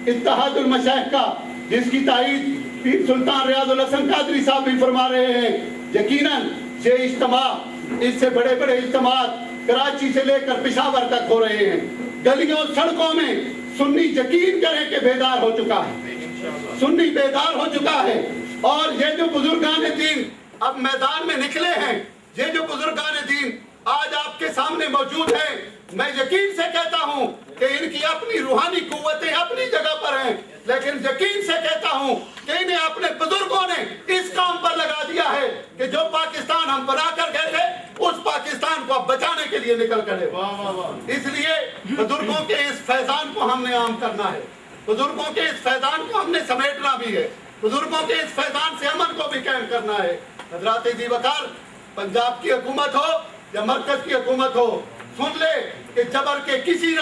اتحاد المشائخ کا، جس کی تائید پیر سلطان ریاض الحسن قادری صاحب بھی فرما رہے ہیں، یقیناً یہ اجتماع اس سے بڑے بڑے اجتماعات کراچی سے لے کر پشاور تک ہو رہے ہیں. گلیوں سڑکوں میں سنی یقین کریں کہ بیدار ہو چکا ہے, سنی بیدار ہو چکا ہے. اور یہ جو بزرگان دین اب میدان میں نکلے ہیں, یہ جو بزرگان دین آج آپ کے سامنے موجود ہیں, میں یقین سے کہتا ہوں کہ ان کی اپنی روحانی قوتیں اپنی جگہ پر ہیں, لیکن یقین سے کہتا ہوں کہ انہیں اپنے بزرگوں نے اس کام پر لگا دیا ہے کہ جو پاکستان ہم بنا کر گئے تھے اس پاکستان کو اب بچانے کے لیے نکل کرے. اس لیے بزرگوں کے اس فیضان کو ہم نے عام کرنا ہے, بزرگوں کے اس فیضان کو ہم نے سمیٹنا بھی ہے, بزرگوں کے اس فیضان سے امن کو بھی قائم کرنا ہے. حضرات ذی وقار, پنجاب کی حکومت ہو یا مرکز کی حکومت ہو, سن لے کہ جبر کے کسی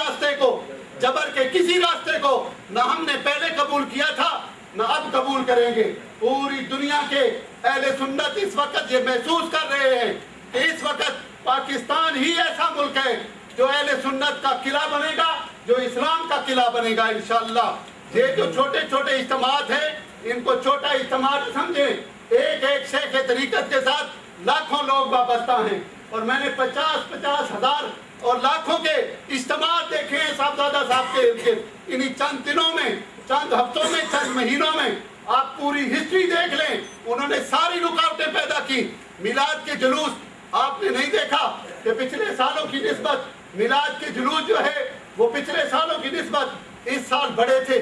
راستے کو نہ ہم نے پہلے قبول کیا تھا نہ اب قبول کریں گے. پوری دنیا کے اہل سنت اس وقت یہ محسوس کر رہے ہیں کہ اس وقت پاکستان ہی ایسا ملک ہے جو اہل سنت کا قلعہ بنے گا, جو اسلام کا قلعہ بنے گا انشاءاللہ. یہ جو چھوٹے چھوٹے اجتماعات ہیں ان کو چھوٹا اجتماع سمجھیں, ایک ایک شیخ طریقت کے ساتھ لاکھوں لوگ وابستہ ہیں, اور میں نے 50,000 اور لاکھوں کے اجتماعات دیکھے ہیں صاحبزادہ صاحب کے ارد گرد. انہی چند دنوں میں, چند ہفتوں میں, چند مہینوں میں آپ پوری ہسٹری دیکھ لیں, انہوں نے ساری رکاوٹیں پیدا کی. میلاد کے جلوس آپ نے نہیں دیکھا کہ پچھلے سالوں کی نسبت میلاد کے جلوس جو ہے وہ پچھلے سالوں کی نسبت اس سال بڑے تھے.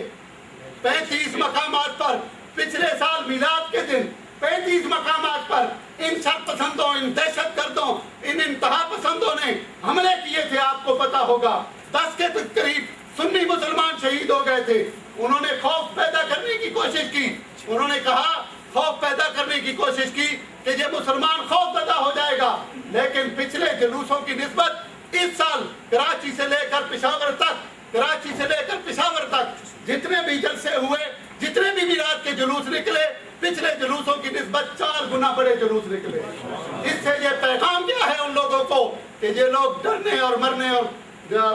35 مقامات پر پچھلے سال میلاد کے دن 35 مقامات پر ان شرپسندوں, ان دہشت گردوں, ان انتہا پسندوں نے حملے کیے تھے. آپ کو پتا ہوگا 10 کے قریب سنی مسلمان شہید ہو گئے تھے. انہوں نے خوف پیدا کرنے کی کوشش کی, انہوں نے کہا خوف پیدا کرنے کی کوشش کی کہ یہ مسلمان خوف زدہ ہو جائے گا. لیکن پچھلے جلوسوں کی نسبت اس سال کراچی سے لے کر پشاور تک, کراچی سے لے کر پشاور تک جتنے بھی جلسے ہوئے, جتنے بھی میلاد کے جلوس نکلے, پچھلے جلوسوں کی نسبت 4 گنا بڑے جلوس نکلے. اس سے یہ پیغام کیا ہے ان لوگوں کو کہ یہ لوگ ڈرنے اور مرنے اور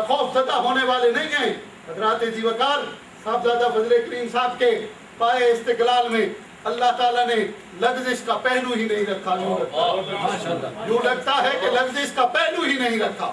خوف زدہ ہونے والے نہیں ہیں. حضرات ذی وقار, صاحبزادہ فضل کریم صاحب کے پائے استقلال میں اللہ تعالیٰ نے لغزش کا پہلو ہی نہیں رکھا. یوں لگتا ہے کہ لغزش کا پہلو ہی نہیں رکھا.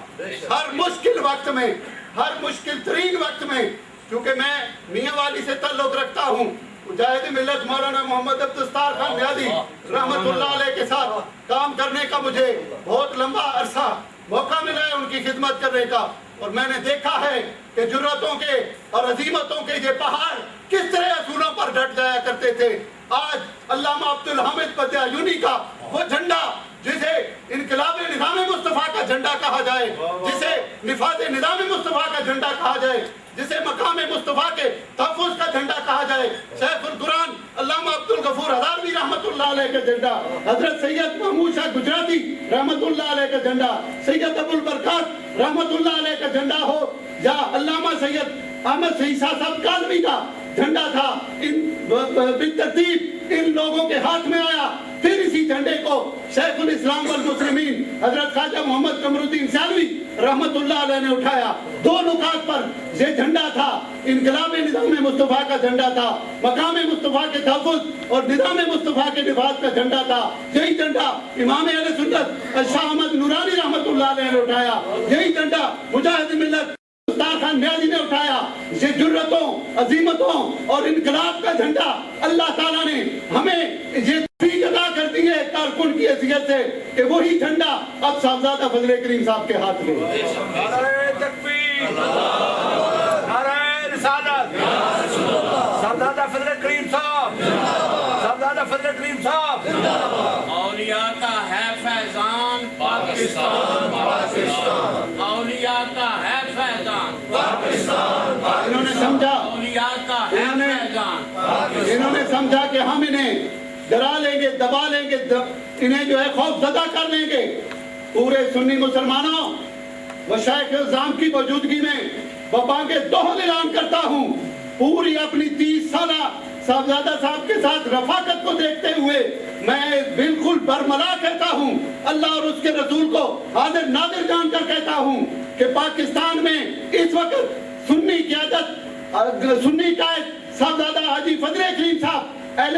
ہر مشکل وقت میں, ہر مشکل ترین وقت میں, کیونکہ میں میاں والی سے تعلق رکھتا ہوں, مجاہد ملت مولانا محمد عبدالستار خان نیازی رحمت اللہ علیہ کے ساتھ کام کرنے کا مجھے بہت لمبا عرصہ موقع ملا ہے ان کی خدمت کرنے کا. اور میں نے دیکھا ہے کہ جرأتوں کے اور عزیمتوں کے یہ پہاڑ کس طرح اصولوں پر ڈٹ جایا کرتے تھے. آج علامہ عبدالحامد بدیعیونی کا وہ جھنڈا جسے انقلاب نظام مصطفیٰ کا جھنڈا کہا جائے, جسے نفاذ نظام مصطفیٰ کا جھنڈا کہا جائے, جسے مقام مصطفیٰ کے تحفظ کا جھنڈا کہا جائے, شیخ القرآن علامہ عبدالغفور ہزاروی رحمت اللہ علیہ کا جھنڈا, حضرت سید محمود شاہ گجراتی رحمت اللہ علیہ کا جھنڈا, سید ابو البرکات رحمت اللہ علیہ کا جھنڈا ہو, یا علامہ سید احمد شاہ صاحب کاظمی کا جھنڈا تھا, ان بالترتیب ان لوگوں کے ہاتھ میں آیا. پھر اسی جھنڈے کو شیخ الاسلام والمسلمین حضرت خواجہ محمد قمر الدین سیالوی رحمت اللہ علیہ نے اٹھایا. 2 نکات پر یہ جھنڈا تھا, انقلاب نظام مصطفیٰ کا جھنڈا تھا, مقام مصطفیٰ کے تحفظ اور نظام مصطفیٰ کے نفاذ کا جھنڈا تھا. یہی جھنڈا امام اہل سنت شاہ احمد نورانی رحمت اللہ علیہ نے اٹھایا, یہی جھنڈا مجاہد ملت عبدالستار خان نیازی نے اٹھایا. یہ جرأتوں, عزیمتوں اور انقلاب کا جھنڈا اللہ تعالیٰ نے ہمیں یہ ادا کر دی ہے کارکن کی حیثیت سے کہ وہی جھنڈا اب صاحبزادہ فضل کریم صاحب کے ہاتھ میں. نعرہ تکبیر, نعرہ رسالت, صاحبزادہ فضل کریم صاحب, صاحبزادہ فضل کریم صاحب. اولیاء کا ہے فیضان پاکستان, پاکستان. اولیاء کا ہے فیضان پاکستان. انہوں نے سمجھا, اولیاء کا ہے فیضان. انہوں نے سمجھا کہ ہم انہیں ڈرا لیں گے, دبا لیں گے, انہیں جو ہے خوف زدہ کر لیں گے. پورے سنی مسلمانوں و شیخ الزام کی موجودگی میں بانگ دوہل اعلان کرتا ہوں, پوری اپنی 30 سالہ صاحبزادہ صاحب کے ساتھ رفاقت کو دیکھتے ہوئے میں بالکل برملا کہتا ہوں, اللہ اور اس کے رسول کو حاضر ناظر جان کر کہتا ہوں کہ پاکستان میں اس وقت سنی قیادت, سنی قائد صاحبزادہ حاجی فضل کریم صاحب اہل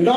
9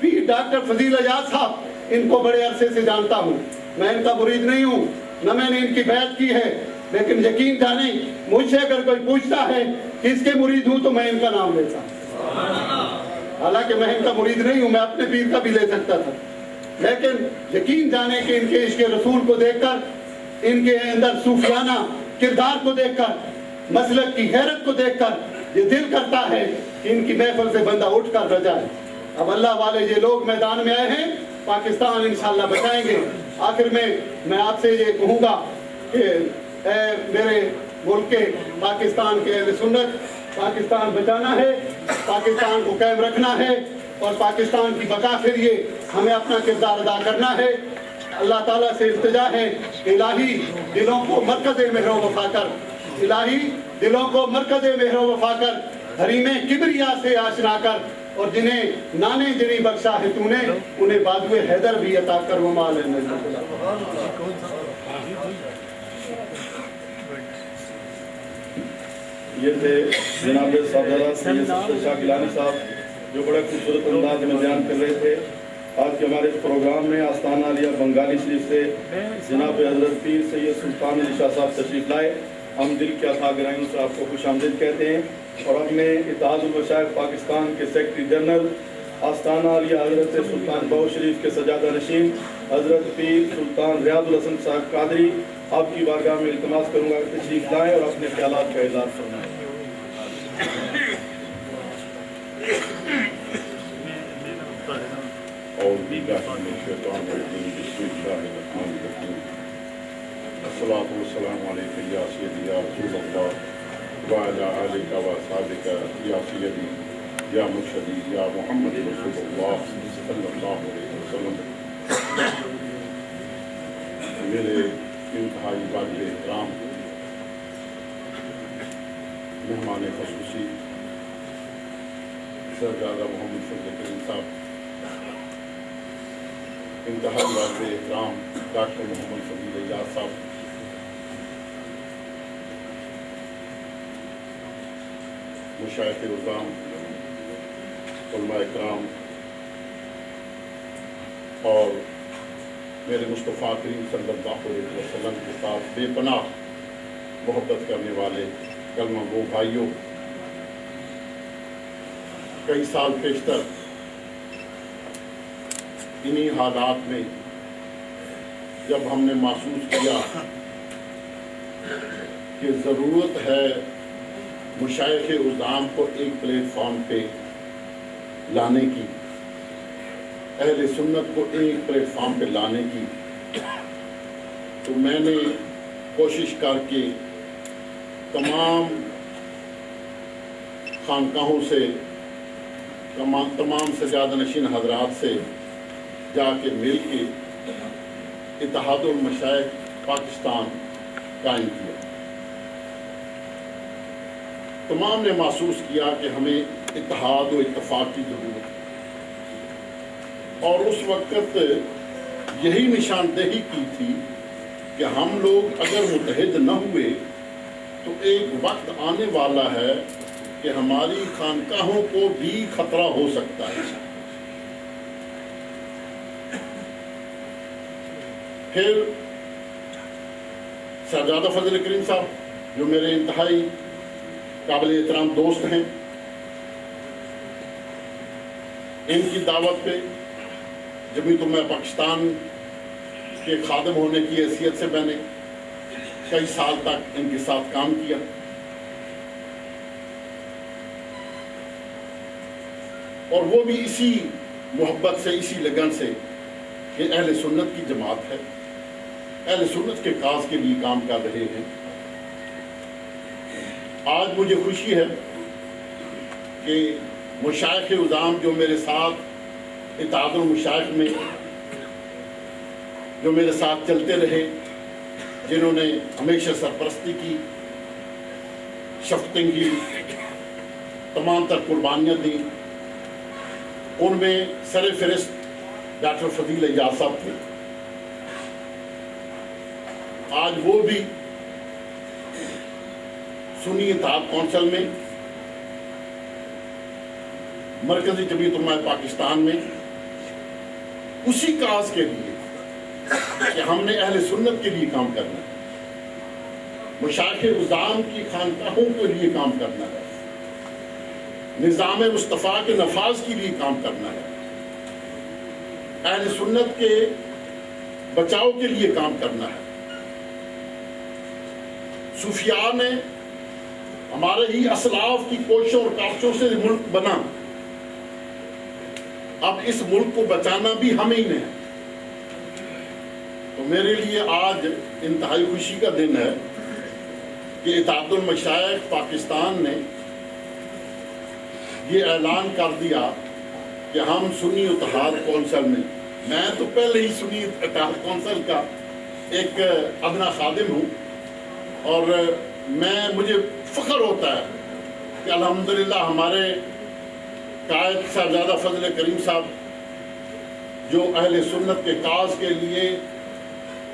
پیر ڈاکٹر فضیل اجاز صاحب، ان کو بڑے عرصے سے جانتا ہوں، میں ان کا مرید نہیں ہوں، نہ میں نے ان کی بیعت کی ہے، لیکن یقین جانیں مجھ سے اگر کوئی پوچھتا ہے کہ اس کے مرید ہوں تو میں ان کا نام لیتا ہوں، حالانکہ میں ان کا مرید نہیں ہوں، میں اپنے پیر کا بھی لے سکتا تھا، لیکن یقین جانیں کہ ان کے عشق رسول کو دیکھ کر، ان کے اندر صوفیانہ کردار کو دیکھ کر، مسلک کی حیرت کو دیکھ کر یہ دل کرتا ہے کہ ان کی محفل سے بندہ اٹھ کر رہ جائے۔ اب اللہ والے یہ لوگ میدان میں آئے ہیں، پاکستان انشاءاللہ بچائیں گے۔ آخر میں آپ سے یہ کہوں گا کہ اے میرے ملک کے پاکستان کے اہل سنت، پاکستان بچانا ہے، پاکستان کو قائم رکھنا ہے، اور پاکستان کی بقا کے لیے ہمیں اپنا کردار ادا کرنا ہے۔ اللہ تعالیٰ سے التجا ہے کہ الہی دلوں کو مرکز مہر و وفا کر، الہی دلوں کو مرکز مہر و وفا کر، حریم کبریا سے آشنا کر، اور جنہیں نانے جنی بخشا ہے تو نے، انہیں بازوئے حیدر بھی عطا کر ومال یہ تھے جناب صاحبزادہ سید شاہ گیلانی صاحب جو بڑے خوبصورت انداز میں بیان کر رہے تھے۔ آج کے ہمارے اس پروگرام میں آستانہ عالیہ بنگالی شریف سے جناب حضرت پیر سید سلطان علی شاہ صاحب تشریف لائے۔ ہم دل کی اتھا گہرائیوں سے آپ کو خوش آمدید کہتے ہیں، اور اپنے اتحاد المشائخ پاکستان کے سیکرٹری جنرل آستانہ عالیہ حضرت سلطان بہو شریف کے سجادہ نشین حضرت پیر سلطان ریاض الحسن صاحب قادری، آپ کی بارگاہ میں التماس کروں گا کہ تشریف لائیں اور اپنے خیالات کا اظہار فرمائیں۔ أعوذ بالله من الشيطان الرجيم بسم الله الرحمن الرحيم الصلاة والسلام عليك يا سيدي يا رسول الله وعلى آلك وأصحابك يا سيدي يا مرشدي يا محمد رسول الله صلى الله عليه وسلم۔ میرے انتہائی واجب احترام مہمان خصوصی سرزادہ محمد فضل کریم صاحب، انتہائی واجب احترام ڈاکٹر محمد فضیل اجاز صاحب، مشائخ عظام، علماء اکرام، اور میرے مصطفیٰ کریم صلی اللہ علیہ وسلم کے ساتھ بے پناہ محبت کرنے والے کلمہ گو بھائیوں، کئی سال پیشتر انہی حالات میں جب ہم نے محسوس کیا کہ ضرورت ہے مشائخ عظام کو ایک پلیٹ فارم پہ لانے کی، اہل سنت کو ایک پلیٹ فارم پہ لانے کی، تو میں نے کوشش کر کے تمام خانقاہوں سے، تمام سجادہ نشین حضرات سے جا کے مل کے اتحاد المشائخ پاکستان قائم کیا۔ تمام نے محسوس کیا کہ ہمیں اتحاد و اتفاق کی ضرورت ہے، اور اس وقت یہی نشاندہی کی تھی کہ ہم لوگ اگر متحد نہ ہوئے تو ایک وقت آنے والا ہے کہ ہماری خانقاہوں کو بھی خطرہ ہو سکتا ہے۔ پھر سرزادہ فضل کریم صاحب جو میرے انتہائی قابل احترام دوست ہیں، ان کی دعوت پہ جمعیت علماء پاکستان کے خادم ہونے کی حیثیت سے میں نے کئی سال تک ان کے ساتھ کام کیا، اور وہ بھی اسی محبت سے، اسی لگن سے کہ اہل سنت کی جماعت ہے، اہل سنت کے کاز کے لیے کام کر رہے ہیں۔ آج مجھے خوشی ہے کہ مشائخ عظام جو میرے ساتھ اتحاد المشائخ میں جو میرے ساتھ چلتے رہے، جنہوں نے ہمیشہ سرپرستی کی، شفقتیں کی، تمام تر قربانیاں دیں، ان میں سر فہرست ڈاکٹر فضیل اجاز صاحب تھے۔ آج وہ بھی سنی اتحاد کونسل میں، مرکزی جمعیت علماء پاکستان میں اسی کاز کے لیے کہ ہم نے اہل سنت کے لیے کام کرنا ہے، مشائخ نظام کی خانقاہوں کے لیے کام کرنا ہے، نظام مصطفیٰ کے نفاذ کے لیے کام کرنا ہے، اہل سنت کے بچاؤ کے لیے کام کرنا ہے۔ صوفیاء نے ہمارے ہی اسلاف کی کوششوں اور کاشتوں سے ملک بنا، اب اس ملک کو بچانا بھی ہمیں ہی نے ہے۔ تو میرے لیے آج انتہائی خوشی کا دن ہے کہ اتحاد المشائخ پاکستان نے یہ اعلان کر دیا کہ ہم سنی اتحاد کونسل میں تو پہلے ہی سنی اتحاد کونسل کا ایک ادنا خادم ہوں، اور مجھے فخر ہوتا ہے کہ الحمدللہ ہمارے قائد صاحبزادہ فضل کریم صاحب جو اہل سنت کے کاز کے لیے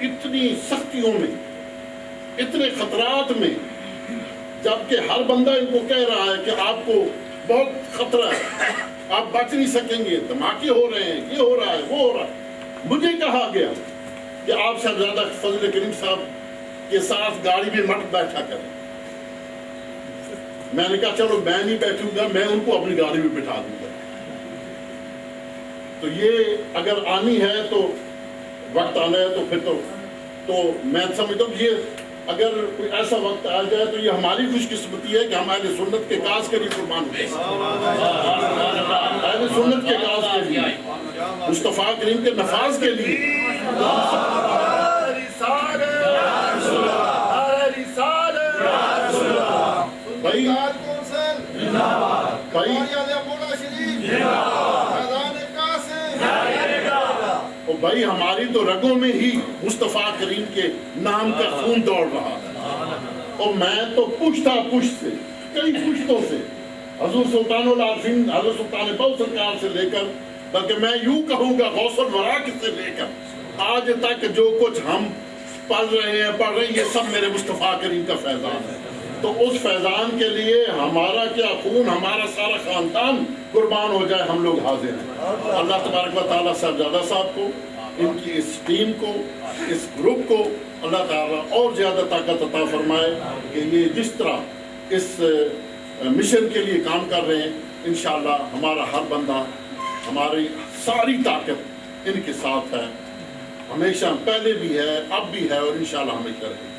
اتنی سختیوں میں، اتنے خطرات میں، جبکہ ہر بندہ ان کو کہہ رہا ہے کہ آپ کو بہت خطرہ ہے، آپ بچ نہیں سکیں گے، دھماکے ہو رہے ہیں، یہ ہو رہا ہے، وہ ہو رہا ہے، مجھے کہا گیا کہ آپ صاحبزادہ فضل کریم صاحب کے ساتھ گاڑی میں مت بیٹھا کریں۔ میں نے کہا چلو میں نہیں بیٹھوں گا، میں ان کو اپنی گاڑی میں بٹھا دوں گا۔ تو یہ اگر آنی ہے تو وقت آنا ہے تو پھر تو میں سمجھتا ہوں یہ اگر کوئی ایسا وقت آ جائے تو یہ ہماری خوش قسمتی ہے کہ ہم اہل سنت کے کاز کے لیے قربان ہوئے، اہل سنت کے کاز کے لیے، مصطفیٰ کریم کے نفاذ کے لیے۔ بھائی ہماری تو رگوں میں ہی مصطفیٰ کریم کے نام کا خون دوڑ رہا ہے، اور میں تو پشتا پشت سے، کئی پشتوں سے، حضور سلطان العارفین حضرت سلطان بہو سرکار سے لے کر، بلکہ میں یوں کہوں گا غوث الورا سے لے کر آج تک جو کچھ ہم پڑھ رہے ہیں یہ سب میرے مصطفیٰ کریم کا فیضان ہے۔ تو اس فیضان کے لیے ہمارا کیا خون، ہمارا سارا خاندان قربان ہو جائے، ہم لوگ حاضر ہیں۔ اللہ تبارک و تعالیٰ صاحبزادہ صاحب کو، ان کی اس ٹیم کو، اس گروپ کو اللہ تعالیٰ اور زیادہ طاقت عطا فرمائے کہ یہ جس طرح اس مشن کے لیے کام کر رہے ہیں، انشاءاللہ ہمارا ہر بندہ، ہماری ساری طاقت ان کے ساتھ ہے، ہمیشہ پہلے بھی ہے، اب بھی ہے، اور انشاءاللہ ہمیشہ رہے۔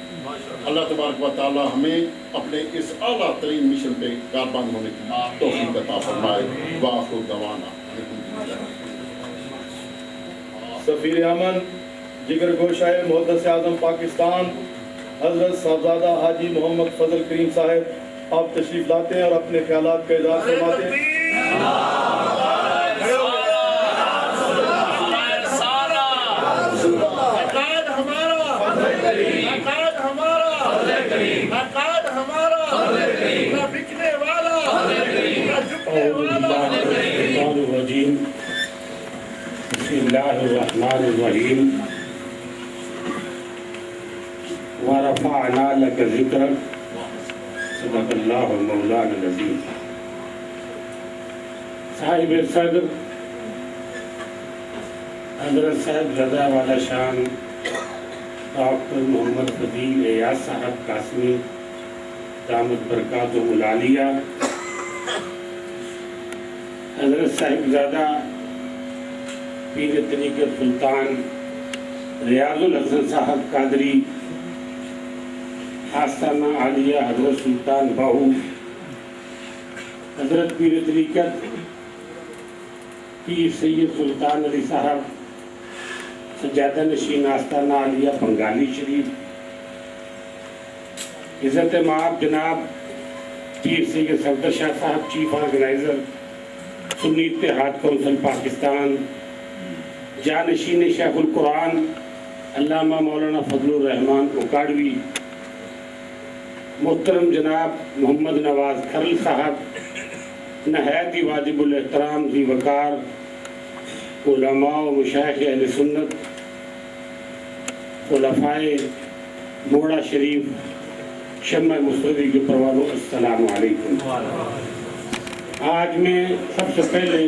اللہ تبارک و تعالیٰ ہمیں اپنے اس اعلیٰ ترین مشن پہ کاربند ہونے کی توفیق عطا فرمائے۔ وآخر دعوانا سفیر امن جگر گوشہ محدث اعظم پاکستان حضرت صاحبزادہ حاجی محمد فضل کریم صاحب آپ تشریف لاتے ہیں اور اپنے خیالات کا اظہار فرماتے ہیں۔ بسم اللہ الرحمن الرحیم ورفعنا لک ذکرک صدق اللہ مولانا العظیم۔ صاحب صدر حضرت صاحبزادہ والا شان ڈاکٹر محمد فضیل ایاز صاحب قاسمی دامت برکاتہ العالیہ، حضرت صاحبزادہ پیر طریقت سلطان ریاض الحسن صاحب قادری آستانہ عالیہ حضرت سلطان بہو، حضرت پیر طریقت پیر سید سلطان علی صاحب سجادہ نشین آستانہ عالیہ بنگالی شریف، عزت مآب جناب پیر سید صفدر شاہ صاحب چیف آرگنائزر سنی اتحاد کونسل پاکستان، جانشین شیخ القرآن علامہ مولانا فضل الرحمان اکاڑوی، محترم جناب محمد نواز کھرل صاحب نہایت ہی واجب الاحترام ذی وقار علماء و مشائخ اہل سنت، خلفائے موڑا شریف شمع مصطفی کے پروانوں، السلام علیکم۔ آج میں سب سے پہلے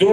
2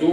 2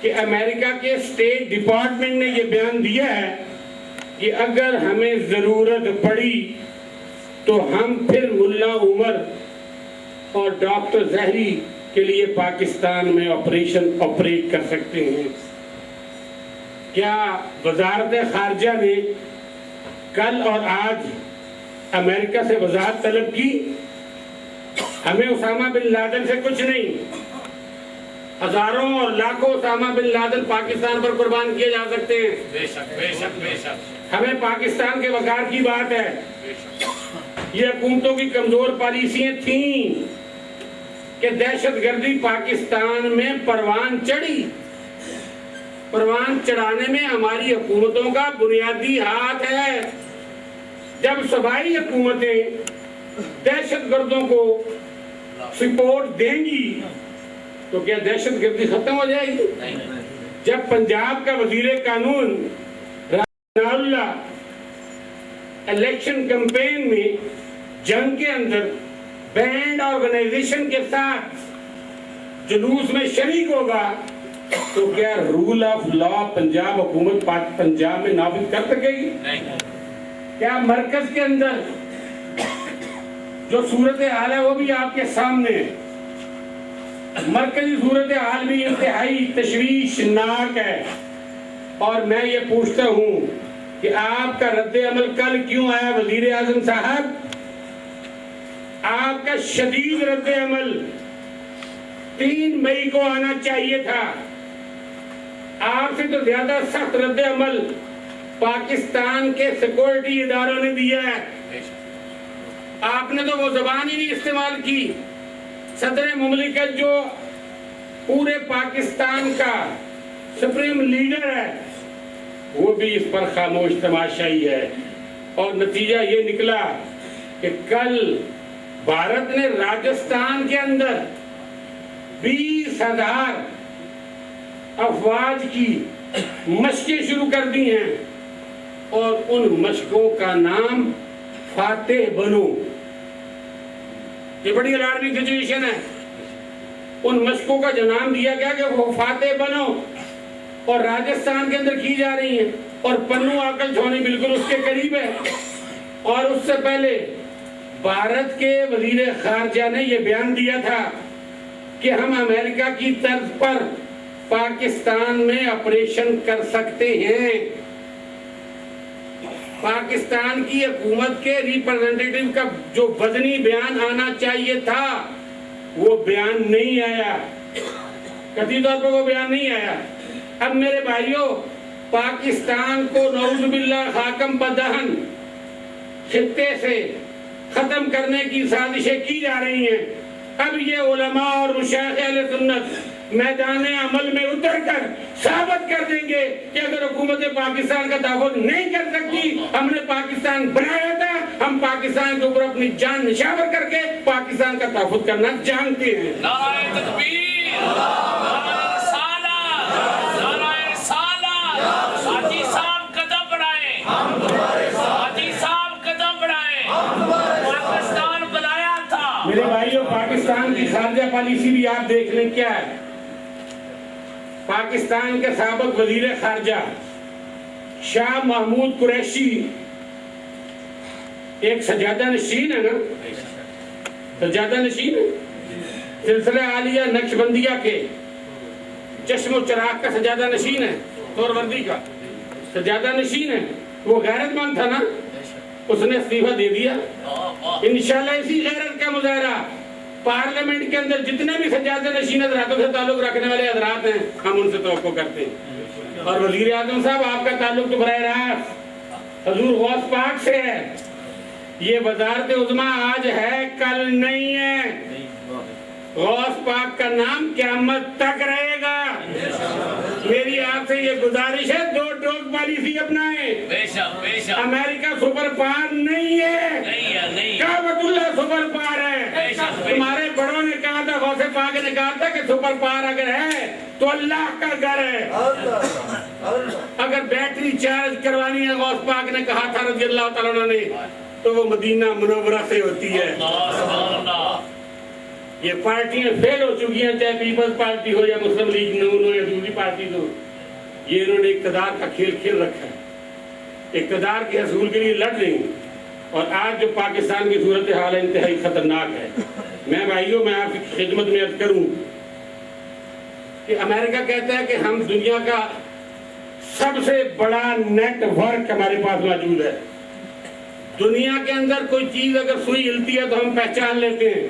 کہ امریکہ کے اسٹیٹ ڈپارٹمنٹ نے یہ بیان دیا ہے کہ اگر ہمیں ضرورت پڑی تو ہم پھر ملا عمر اور ڈاکٹر زہری کے لیے پاکستان میں آپریٹ کر سکتے ہیں۔ کیا وزارت خارجہ نے کل اور آج امریکہ سے وضاحت طلب کی؟ ہمیں اسامہ بن لادن سے کچھ نہیں، ہزاروں اور لاکھوں اسامہ بن لادن پاکستان پر قربان کیے جا سکتے ہیں۔ بے شک بے شک بے شک، ہمیں پاکستان کے وقار کی بات ہے۔ یہ حکومتوں کی کمزور پالیسیاں تھیں کہ دہشت گردی پاکستان میں پروان چڑھی۔ پروان چڑھانے میں ہماری حکومتوں کا بنیادی ہاتھ ہے۔ جب صوبائی حکومتیں دہشت گردوں کو سپورٹ دیں گی تو کیا دہشت گردی ختم ہو جائے گی؟ جب پنجاب کا وزیر قانون رانا اللہ الیکشن کمپین میں جنگ کے اندر بینڈ آرگنائزیشن کے ساتھ جلوس میں شریک ہوگا تو کیا رول آف لا پنجاب حکومت پنجاب میں نافذ کر سکے گی؟ کیا مرکز کے اندر جو صورتحال ہے وہ بھی آپ کے سامنے ہے؟ مرکزی صورتحال بھی انتہائی تشویشناک ہے، اور میں یہ پوچھتا ہوں کہ آپ کا رد عمل کل کیوں آیا وزیر اعظم صاحب؟ آپ کا شدید رد عمل 3 مئی کو آنا چاہیے تھا۔ آپ سے تو زیادہ سخت رد عمل پاکستان کے سیکورٹی اداروں نے دیا ہے۔ آپ نے تو وہ زبان ہی نہیں استعمال کی۔ صدر مملکت جو پورے پاکستان کا سپریم لیڈر ہے وہ بھی اس پر خاموش تماشائی ہے، اور نتیجہ یہ نکلا کہ کل بھارت نے راجستھان کے اندر 20,000 افواج کی مشقیں شروع کر دی ہیں، اور ان مشقوں کا نام فاتح بنو۔ یہ بڑی الارمنگ سچویشن ہے۔ ان مشقوں کا جو نام دیا گیا کہ وہ فاتح بنو، اور راجستھان کے اندر کی جا رہی ہیں، اور پنو آکل چھوڑی بالکل اس کے قریب ہے۔ اور اس سے پہلے بھارت کے وزیر خارجہ نے یہ بیان دیا تھا کہ ہم امریکہ کی طرز پر پاکستان میں آپریشن کر سکتے ہیں۔ پاکستان کی حکومت کے ریپرزنٹیٹیو کا جو وزنی بیان آنا چاہیے تھا وہ بیان نہیں آیا، قطعی طور پر وہ بیان نہیں آیا۔ اب میرے بھائیوں، پاکستان کو نعوذ باللہ خاکم بدہن خطے سے ختم کرنے کی سازشیں کی جا رہی ہیں۔ اب یہ علماء اور مشائخ اہل سنت میدان عمل میں اتر کر ثابت کر دیں گے کہ اگر حکومت پاکستان کا تحفظ نہیں کر سکتی، ہم نے پاکستان بنایا تھا، ہم پاکستان کے اوپر اپنی جان نشاور کر کے پاکستان کا تحفظ کرنا جانتے ہیں۔ نعرہ تکبیر، نعرہ رسالت، نعرہ رسالت۔ حاجی صاحب قدم بڑھائیں، حاجی صاحب قدم بڑھائیں۔ پاکستان بنایا تھا۔ میرے بھائیوں، پاکستان کی خارجہ پالیسی بھی آپ دیکھ لیں کیا ہے۔ پاکستان کے سابق وزیر خارجہ شاہ محمود قریشی ایک سجادہ نشین ہے نا، سجادہ نشین ہے، سلسلہ عالیہ نقشبندیہ کے چشم و چراغ کا سجادہ نشین ہے، طور وردی کا سجادہ نشین ہے۔ وہ غیرت مند تھا نا، اس نے استعفیٰ دے دیا۔ انشاءاللہ اسی غیرت کا مظاہرہ پارلیمنٹ کے اندر جتنے بھی سجادہ نشین حضراتوں سے تعلق رکھنے والے حضرات ہیں ہم ان سے توقع کرتے ہیں۔ اور وزیر اعظم صاحب، آپ کا تعلق تو براہ راست حضور غوث پاک سے ہے۔ یہ وزارت عظمیٰ آج ہے، کل نہیں ہے۔ غوث پاک کا نام قیامت تک رہے گا۔ میری آپ سے یہ گزارش ہے، 2 ٹوک پالیسی اپنائیں۔ بے شک بے شک۔ امریکہ سپر پاور نہیں ہے، نہیں۔ کعبۃ اللہ سپر پاور ہے۔ تمہارے بڑوں نے کہا تھا، غوث پاک نے کہا تھا کہ سپر پاور اگر ہے تو اللہ کا گھر ہے۔ اگر بیٹری چارج کروانی ہے، غوث پاک نے کہا تھا رضی اللہ تعالیٰ عنہ نے، تو وہ مدینہ منورہ سے ہوتی ہے۔ یہ پارٹیاں فیل ہو چکی ہیں، چاہے پیپلز پارٹی ہو یا مسلم لیگ نون ہو یا دوسری پارٹی ہو، یہ انہوں نے اقتدار کا کھیل کھیل رکھا ہے، اقتدار کے حصول کے لیے لڑ رہی ہیں، اور آج جو پاکستان کی صورتحال ہے انتہائی خطرناک ہے۔ میں بھائیوں میں آپ کی خدمت میں عرض کروں کہ امریکہ کہتا ہے کہ ہم دنیا کا سب سے بڑا نیٹ ورک ہمارے پاس موجود ہے، دنیا کے اندر کوئی چیز اگر سوئی ہلتی ہے تو ہم پہچان لیتے ہیں۔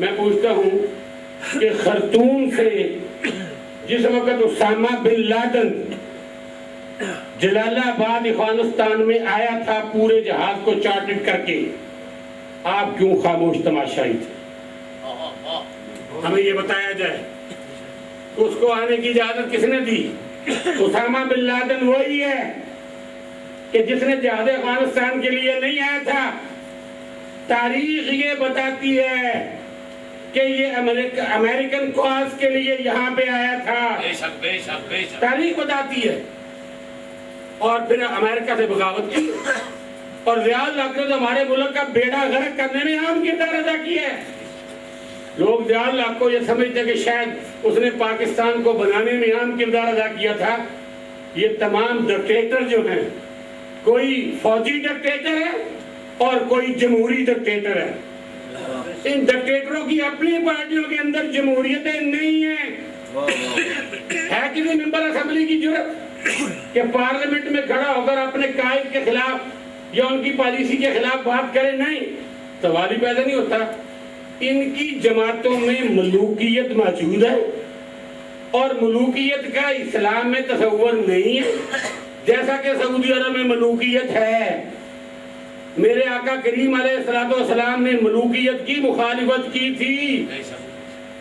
میں پوچھتا ہوں کہ خرطوم سے جس وقت اسامہ بن لادن جلال آباد افغانستان میں آیا تھا پورے جہاز کو چارٹر کر کے، آپ کیوں خاموش تماشائی تھے؟ ہمیں یہ بتایا جائے اس کو آنے کی اجازت کس نے دی؟ اسامہ بن لادن وہی ہے کہ جس نے جہاد افغانستان کے لیے نہیں آیا تھا۔ تاریخ یہ بتاتی ہے کہ یہ امریکن کاز کے لیے یہاں پہ آیا تھا، بے شک بے شک بے شک، تاریخ بتاتی ہے، اور پھر امریکہ سے بغاوت کی، اور ریاض لاکر نے ہمارے ملک کا بیڑا غرق کرنے میں اہم کردار ادا کیا ہے۔ لوگ ریاض لاکر کو یہ سمجھتے ہیں کہ شاید اس نے پاکستان کو بنانے میں اہم کردار ادا کیا تھا۔ یہ تمام ڈکٹیٹر جو ہیں، کوئی فوجی ڈکٹیٹر ہے اور کوئی جمہوری ڈکٹیٹر ہے۔ ان ڈکٹیٹروں کی اپنی پارٹیوں کے اندر جمہوریتیں نہیں ہیں۔ ہے کسی ممبر اسمبلی کی جرات کہ پارلیمنٹ میں کھڑا ہو کر اپنے قائد کے خلاف یا ان کی پالیسی کے خلاف بات کرے؟ نہیں، سوال ہی پیدا نہیں ہوتا۔ ان کی جماعتوں میں ملوکیت موجود ہے، اور ملوکیت کا اسلام میں تصور نہیں ہے، جیسا کہ سعودی عرب میں ملوکیت ہے۔ میرے آقا کریم علیہ السلام نے ملوکیت کی مخالفت کی تھی۔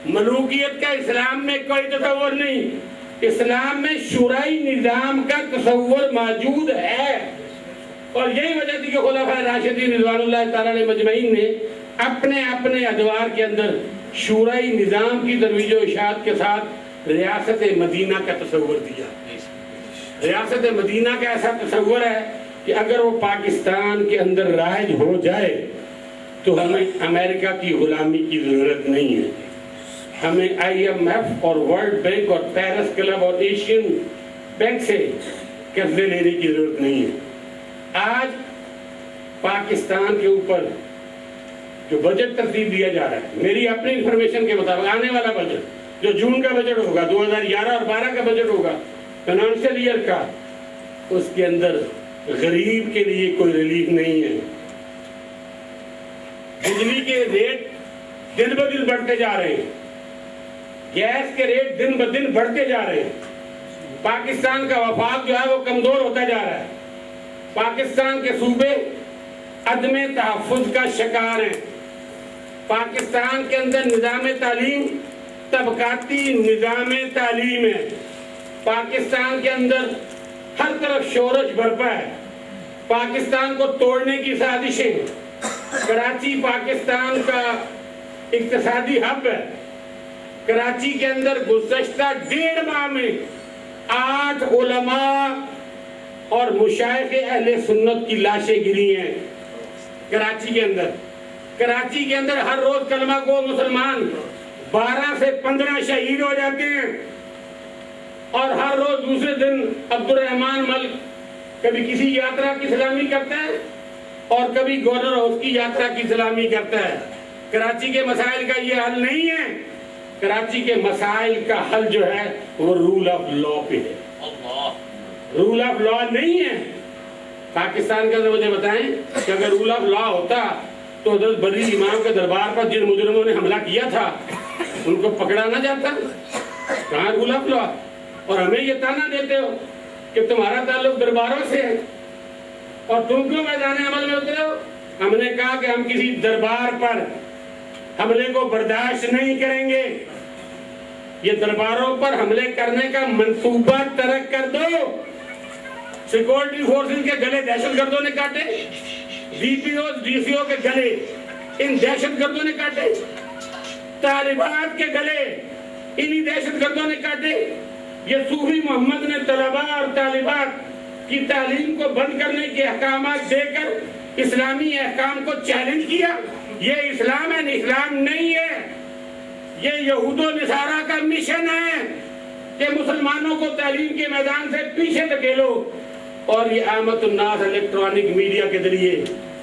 ملوکیت کا اسلام میں کوئی تصور نہیں، اسلام میں شورائی نظام کا تصور موجود ہے، اور یہی وجہ تھی کہ خلفائے راشدین رضوان اللہ تعالیٰ علیہ مجمعین نے اپنے اپنے ادوار کے اندر شورائی نظام کی ترویج و اشاعت کے ساتھ ریاست مدینہ کا تصور دیا۔ ریاست مدینہ کا ایسا تصور ہے کہ اگر وہ پاکستان کے اندر رائج ہو جائے تو ہمیں امریکہ کی غلامی کی ضرورت نہیں ہے، ہمیں IMF اور ورلڈ بینک اور پیرس کلب اور ایشین بینک سے قرضے لینے کی ضرورت نہیں ہے۔ آج پاکستان کے اوپر جو بجٹ ترتیب دیا جا رہا ہے، میری اپنی انفارمیشن کے مطابق آنے والا بجٹ جو جون کا بجٹ ہوگا، 2011 اور 12 کا بجٹ ہوگا فائنانشل ایئر کا، اس کے اندر غریب کے لیے کوئی ریلیف نہیں ہے۔ بجلی کے ریٹ دن بدن بڑھتے جا رہے ہیں، گیس کے ریٹ دن بدن بڑھتے جا رہے ہیں، پاکستان کا وفاق جو ہے وہ کمزور ہوتا جا رہا ہے، پاکستان کے صوبے عدم تحفظ کا شکار ہیں، پاکستان کے اندر نظام تعلیم طبقاتی نظام تعلیم ہے، پاکستان کے اندر ہر طرف شورش برپا ہے، پاکستان کو توڑنے کی سازشیں، کراچی پاکستان کا اقتصادی ہب ہے، کراچی کے اندر گزشتہ 1.5 ماہ میں 8 علماء اور مشائخ اہل سنت کی لاشیں گری ہیں کراچی کے اندر۔ کراچی کے اندر ہر روز کلمہ گو مسلمان 12 سے 15 شہید ہو جاتے ہیں، اور ہر روز دوسرے دن عبد الرحمان ملک کبھی کسی یاترا کی سلامی کرتا ہے اور کبھی گورنر ہاؤس کی یاترا کی سلامی کرتا ہے۔ کراچی کے مسائل کا یہ حل نہیں ہے، کراچی کے مسائل کا حل جو ہے وہ رول آف لا پہ ہے، رول آف لا نہیں ہے۔ پاکستان کا مجھے بتائیں کہ اگر رول آف لا ہوتا تو حضرت بری امام کے دربار پر جن مجرموں نے حملہ کیا تھا ان کو پکڑا نہ جاتا؟ کہاں رول آف لا؟ اور ہمیں یہ تانا دیتے ہو کہ تمہارا تعلق درباروں سے ہے اور تم کیوں میدان عمل میں اترے ہو؟ ہم نے کہا کہ ہم کسی دربار پر حملے کو برداشت نہیں کریں گے، یہ درباروں پر حملے کرنے کا منصوبہ ترک کر دو۔ سیکورٹی فورسز کے گلے دہشت گردوں نے کاٹے، DPO DCO کے گلے ان دہشت گردوں نے کاٹے، طالبات کے گلے انہی دہشت گردوں نے کاٹے۔ یہ صوفی محمد نے طلباء اور طالبات کی تعلیم کو بند کرنے کے احکامات دے کر اسلامی احکام کو چیلنج کیا۔ یہ اسلام ہے، اسلام نہیں ہے۔ یہ یہود و نصارہ کا مشن ہے کہ مسلمانوں کو تعلیم کے میدان سے پیچھے دھکیلو، اور یہ آمد الناس الیکٹرانک میڈیا کے ذریعے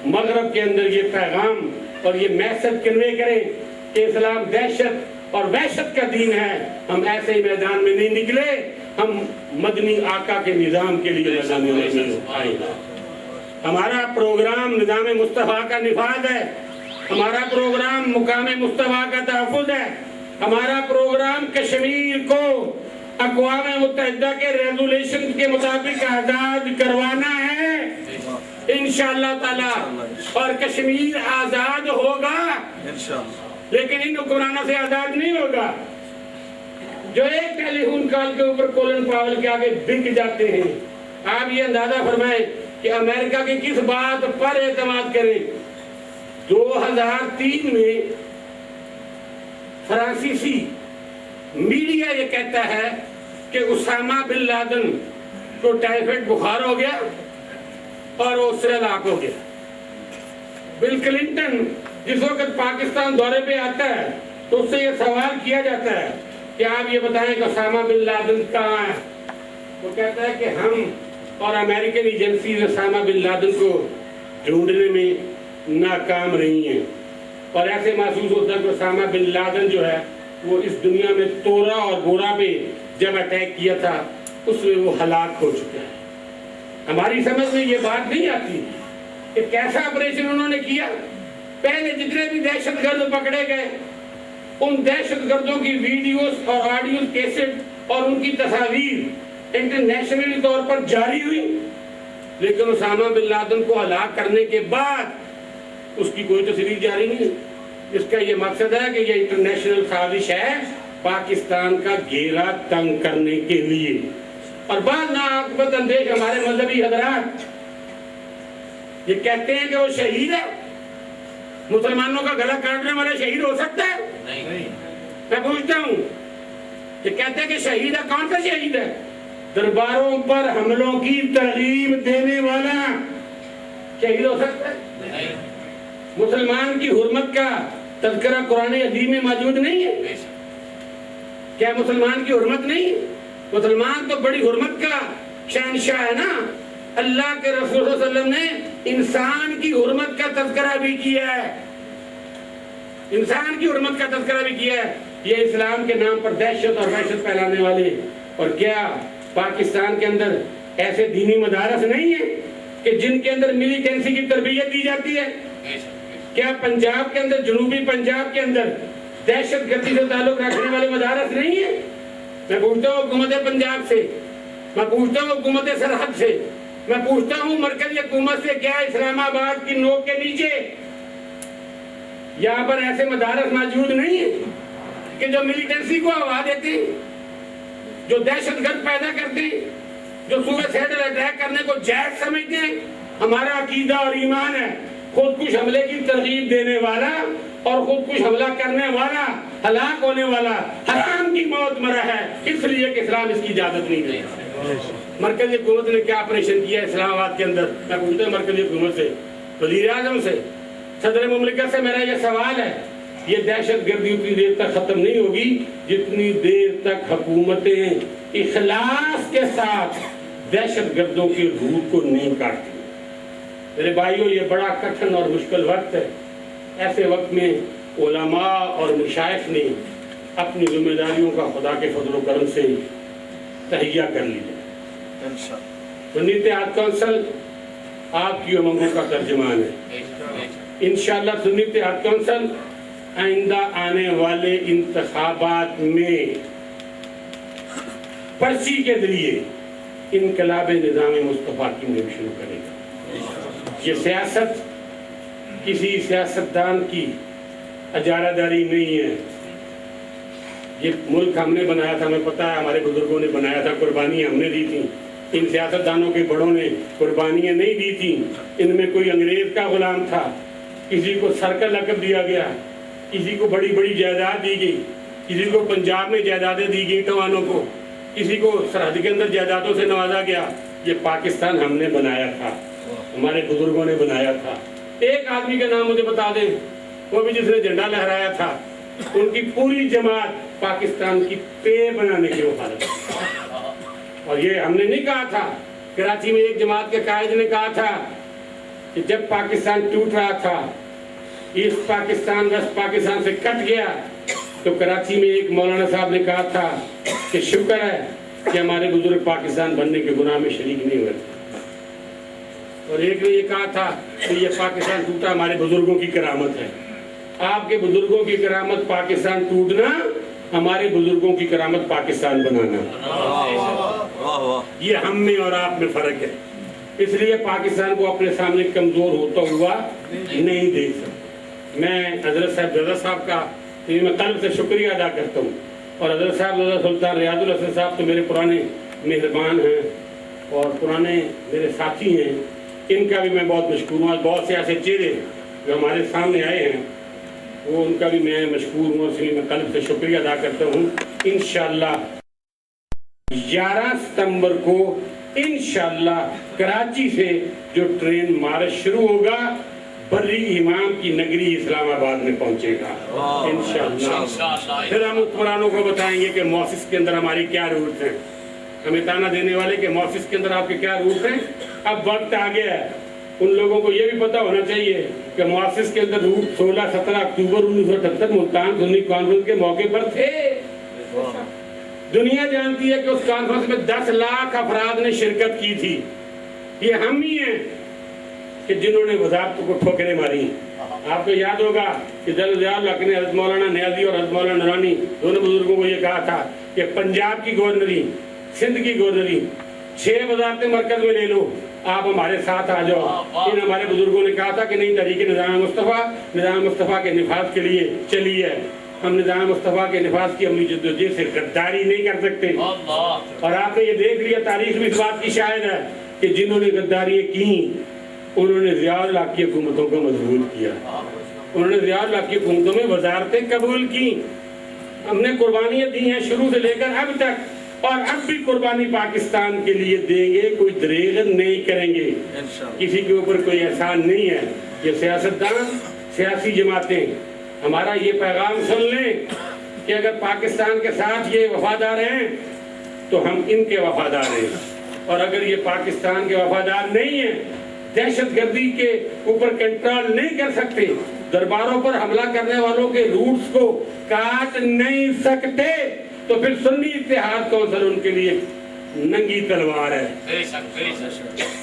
مغرب کے اندر یہ پیغام اور یہ میسج کنوے کریں کہ اسلام دہشت اور وحشت کا دین ہے۔ ہم ایسے ہی میدان میں نہیں نکلے، ہم مدنی آقا کے نظام کے لیے میدان میں آئے۔ ہمارا پروگرام نظام مصطفیٰ کا نفاذ ہے، ہمارا پروگرام مقام مصطفیٰ کا تحفظ ہے، ہمارا پروگرام کشمیر کو اقوام متحدہ کے ریزولیشن کے مطابق آزاد کروانا ہے انشاءاللہ تعالی، اور کشمیر آزاد ہوگا، لیکن ان حکمرانوں سے آزاد نہیں ہوگا جو ایک ٹیلی فون کال کے اوپر کولن پاول کے آگے بک جاتے ہیں۔ آپ یہ اندازہ فرمائیں کہ امریکہ کی کس بات پر اعتماد کریں۔ 2003 میں فرانسیسی میڈیا یہ کہتا ہے کہ اسامہ بن لادن کو ٹائیفائڈ بخار ہو گیا اور وہ اس سے ہلاک ہو گیا۔ بل کلنٹن جس وقت پاکستان دورے پہ آتا ہے تو اس سے یہ سوال کیا جاتا ہے کہ آپ یہ بتائیں کہ اسامہ بن لادن کہاں ہے، وہ کہتا ہے کہ ہم اور American agencies Osama bin Laden کو ڈھونڈنے میں ناکام رہی ہیں، اور ایسے محسوس ہوتا ہے کہ اسامہ بن لادن جو ہے وہ اس دنیا میں تورا اور گورا پہ جب اٹیک کیا تھا اس میں وہ ہلاک ہو چکا ہے۔ ہماری سمجھ میں یہ بات نہیں آتی کہ کیسا آپریشن انہوں نے کیا۔ پہلے جتنے بھی دہشت گرد پکڑے گئے ان دہشت گردوں کی ویڈیوز اور آڈیو کیسٹ اور ان کی تصاویر انٹرنیشنل طور پر جاری ہوئی، لیکن اسامہ بن لادن کو ہلاک کرنے کے بعد اس کی کوئی تصویر جاری نہیں۔ اس کا یہ مقصد ہے کہ یہ انٹرنیشنل سازش ہے پاکستان کا گھیرا تنگ کرنے کے لیے، اور بعض ناعاقبت اندیش ہمارے مذہبی حضرات یہ کہتے ہیں کہ وہ شہید ہے۔ مسلمانوں کا گلا کاٹنے والا شہید ہو سکتا ہے؟ میں پوچھتا ہوں، یہ کہتے ہیں کہ شہید ہے، کون سا شہید ہے؟ درباروں پر حملوں کی ترغیب دینے والا شہید ہو سکتا ہے؟ مسلمان کی حرمت کا تذکرہ قرآن عظیم میں موجود نہیں ہے؟ کیا مسلمان کی حرمت نہیں ہے؟ مسلمان تو بڑی حرمت کا شہنشاہ ہے نا۔ اللہ کے رسول صلی اللہ علیہ وسلم نے انسان کی حرمت کا تذکرہ بھی کیا ہے، انسان کی حرمت کا تذکرہ بھی کیا ہے۔ یہ اسلام کے نام پر دہشت اور وحشت پھیلانے والے، اور کیا پاکستان کے اندر ایسے دینی مدارس نہیں ہیں کہ جن کے اندر ملیٹنسی کی تربیت دی جاتی ہے؟ کیا پنجاب کے اندر، جنوبی پنجاب کے اندر دہشت گردی سے تعلق رکھنے والے مدارس نہیں ہیں؟ میں پوچھتا ہوں حکومت پنجاب سے، میں پوچھتا ہوں حکومت سرحد سے، میں پوچھتا ہوں مرکزی حکومت سے، کیا اسلام آباد کی نوک کے نیچے یہاں پر ایسے مدارس موجود نہیں ہیں کہ جو ملیٹنسی کو ہوا دیتے ہیں، جو دہشت گرد پیدا کرتے ہیں، جو سوئسائڈل اٹیک کرنے کو جائز سمجھتے ہیں؟ ہمارا عقیدہ اور ایمان ہے خودکش حملے کی ترغیب دینے والا اور خودکش حملہ کرنے والا، ہلاک ہونے والا حرام کی موت مرا ہے، اس لیے کہ اسلام اس کی اجازت نہیں دیتا۔ مرکزی حکومت نے کیا آپریشن کیا اسلام آباد کے اندر؟ میں پوچھتا ہوں مرکزی حکومت سے، وزیر اعظم سے، صدر مملکت سے میرا یہ سوال ہے، یہ دہشت گردی اتنی دیر تک ختم نہیں ہوگی جتنی دیر تک حکومتیں اخلاص کے ساتھ دہشت گردوں کے روح کو نہیں کاٹتی۔ میرے بھائیوں، یہ بڑا کٹھن اور مشکل وقت ہے۔ ایسے وقت میں علماء اور مشائخ نے اپنی ذمہ داریوں کا خدا کے فضل و کرم سے تہیہ کر لیا۔ سنی اتحاد کونسل آپ کی امنگوں کا ترجمان ہے۔ انشاءاللہ سنی اتحاد کونسل آئندہ آنے والے انتخابات میں پرچی کے ذریعے انقلاب نظام مصطفیٰ کی مہم شروع کرے گا۔ یہ سیاست کسی سیاستدان کی اجارہ داری نہیں ہے، یہ ملک ہم نے بنایا تھا، ہمیں پتا ہے، ہمارے بزرگوں نے بنایا تھا، قربانیاں ہم نے دی تھیں۔ ان سیاستدانوں کے بڑوں نے قربانیاں نہیں دی تھیں، ان میں کوئی انگریز کا غلام تھا، کسی کو سر کا لقب دیا گیا، کسی کو بڑی بڑی جائیداد دی گئی، کسی کو پنجاب میں جائیدادیں دی گئی ٹوانوں کو، کسی کو سرحد کے اندر جائیدادوں سے نوازا گیا۔ یہ پاکستان ہم نے بنایا تھا، ہمارے بزرگوں نے بنایا تھا۔ ایک آدمی کا نام مجھے بتا دیں، وہ بھی جس نے جھنڈا لہرایا تھا، ان کی پوری جماعت پاکستان کی پے بنانے کی وفادار، اور یہ ہم نے نہیں کہا تھا، کراچی میں ایک جماعت کے قائد نے کہا تھا کہ جب پاکستان ٹوٹ رہا تھا، ایسٹ پاکستان ویسٹ پاکستان سے کٹ گیا، تو کراچی میں ایک مولانا صاحب نے کہا تھا کہ شکر ہے کہ ہمارے بزرگ پاکستان بننے کے گناہ میں شریک نہیں ہوئے، اور ایک نے یہ کہا تھا کہ یہ پاکستان ٹوٹا ہمارے بزرگوں کی کرامت ہے۔ آپ کے بزرگوں کی کرامت پاکستان ٹوٹنا، ہمارے بزرگوں کی کرامت پاکستان بنانا، یہ ہم میں اور آپ میں فرق ہے۔ اس لیے پاکستان کو اپنے سامنے کمزور ہوتا ہوا نہیں دیکھ سکتا۔ میں حضرت صاحب زدہ صاحب کا میں قلب سے شکریہ ادا کرتا ہوں، اور حضرت صاحب زدہ سلطان ریاض الحسن صاحب تو میرے پرانے مہربان ہیں اور پرانے میرے ساتھی ہیں، ان کا بھی میں بہت مشکور ہوں۔ بہت سے ایسے چہرے جو ہمارے سامنے آئے ہیں، وہ ان کا بھی میں مشکور ہوں، اس لیے میں قلب سے شکریہ ادا کرتا ہوں۔ انشاءاللہ 11 ستمبر کو انشاءاللہ کراچی سے جو ٹرین مارچ شروع ہوگا، بری امام کی نگری اسلام آباد میں پہنچے گا انشاءاللہ۔ پھر ہم حکمرانوں کو بتائیں گے کہ موسس کے اندر ہماری کیا روٹ ہیں، ہمیں تانا دینے والے کہ موسس کے اندر آپ کے کیا روٹ ہیں۔ اب وقت آ گیا ہے، ان لوگوں کو یہ بھی پتا ہونا چاہیے کہ موسس کے اندر روٹ 16-17 اکتوبر 1978 ملتان سنی کانفرنس کے موقع پر تھے۔ دنیا جانتی ہے کہ اس کانفرنس میں 10 لاکھ افراد نے شرکت کی تھی۔ یہ ہم ہی ہیں کہ جنہوں نے وزارتوں کو ٹھوکریں ماری۔ آپ کو یاد ہوگا کہ جلال الحق نے حضرت مولانا نیازی اور حضرت مولانا نورانی دونوں بزرگوں کو یہ کہا تھا کہ پنجاب کی گورنری، سندھ کی گورنری، 6 وزارتیں مرکز میں لے لو، آپ ہمارے ساتھ آ جاؤ۔ ان ہمارے بزرگوں نے کہا تھا کہ نہیں، تحریک نظام مصطفیٰ کے نفاذ کے لیے چلی ہے، ہم نظام مصطفیٰ کے نفاذ کی عملی جدوجہد سے غداری نہیں کر سکتے۔ اور آپ نے یہ دیکھ لیا، تاریخ بھی اس بات کی شاہد ہے کہ جنہوں نے غداریاں کی انہوں نے ضیاء الحق کی حکومتوں کو مضبوط کیا، انہوں نے ضیاء الحق کی حکومتوں میں وزارتیں قبول کی۔ ہم نے قربانیاں دی ہیں شروع سے لے کر اب تک، اور اب بھی قربانی پاکستان کے لیے دیں گے، کوئی دریغ نہیں کریں گے، کسی کے اوپر کوئی احسان نہیں ہے۔ یہ سیاستدان، سیاسی جماعتیں ہمارا یہ پیغام سن لیں کہ اگر پاکستان کے ساتھ یہ وفادار ہیں تو ہم ان کے وفادار ہیں، اور اگر یہ پاکستان کے وفادار نہیں ہیں، دہشت گردی کے اوپر کنٹرول نہیں کر سکتے، درباروں پر حملہ کرنے والوں کے روٹس کو کاٹ نہیں سکتے، تو پھر سنی اتحاد کونسل ان کے لیے ننگی تلوار ہے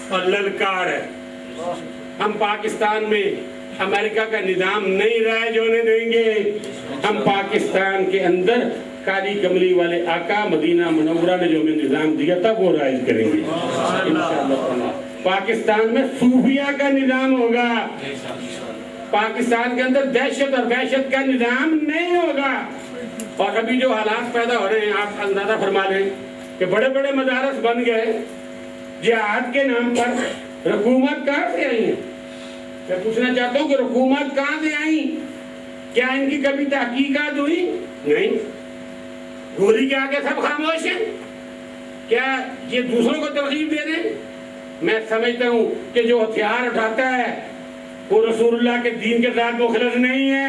اور للکار ہے۔ ہم پاکستان میں امریکہ کا نظام نہیں رائج ہونے دیں گے، ہم پاکستان کے اندر کالی کملی والے آقا مدینہ منورہ نے جو ہمیں نظام دیا تھا وہ رائج کریں گے انشاءاللہ۔ پاکستان میں صوفیہ کا نظام ہوگا، پاکستان کے اندر دہشت اور وحشت کا نظام نہیں ہوگا۔ اور ابھی جو حالات پیدا ہو رہے ہیں، آپ اندازہ فرما لیں کہ بڑے بڑے مدارس بن گئے جہاد کے نام پر۔ حکومت کہاں سے آئی ہے؟ میں پوچھنا چاہتا ہوں کہ حکومت کہاں سے آئی؟ کیا ان کی کبھی تحقیقات ہوئی؟ نہیں۔ گولی کے آگے سب خاموش ہیں؟ کیا یہ دوسروں کو ترغیب دے رہے ہیں؟ میں سمجھتا ہوں کہ جو ہتھیار اٹھاتا ہے وہ رسول اللہ کے دین کے ساتھ مخلص نہیں ہے۔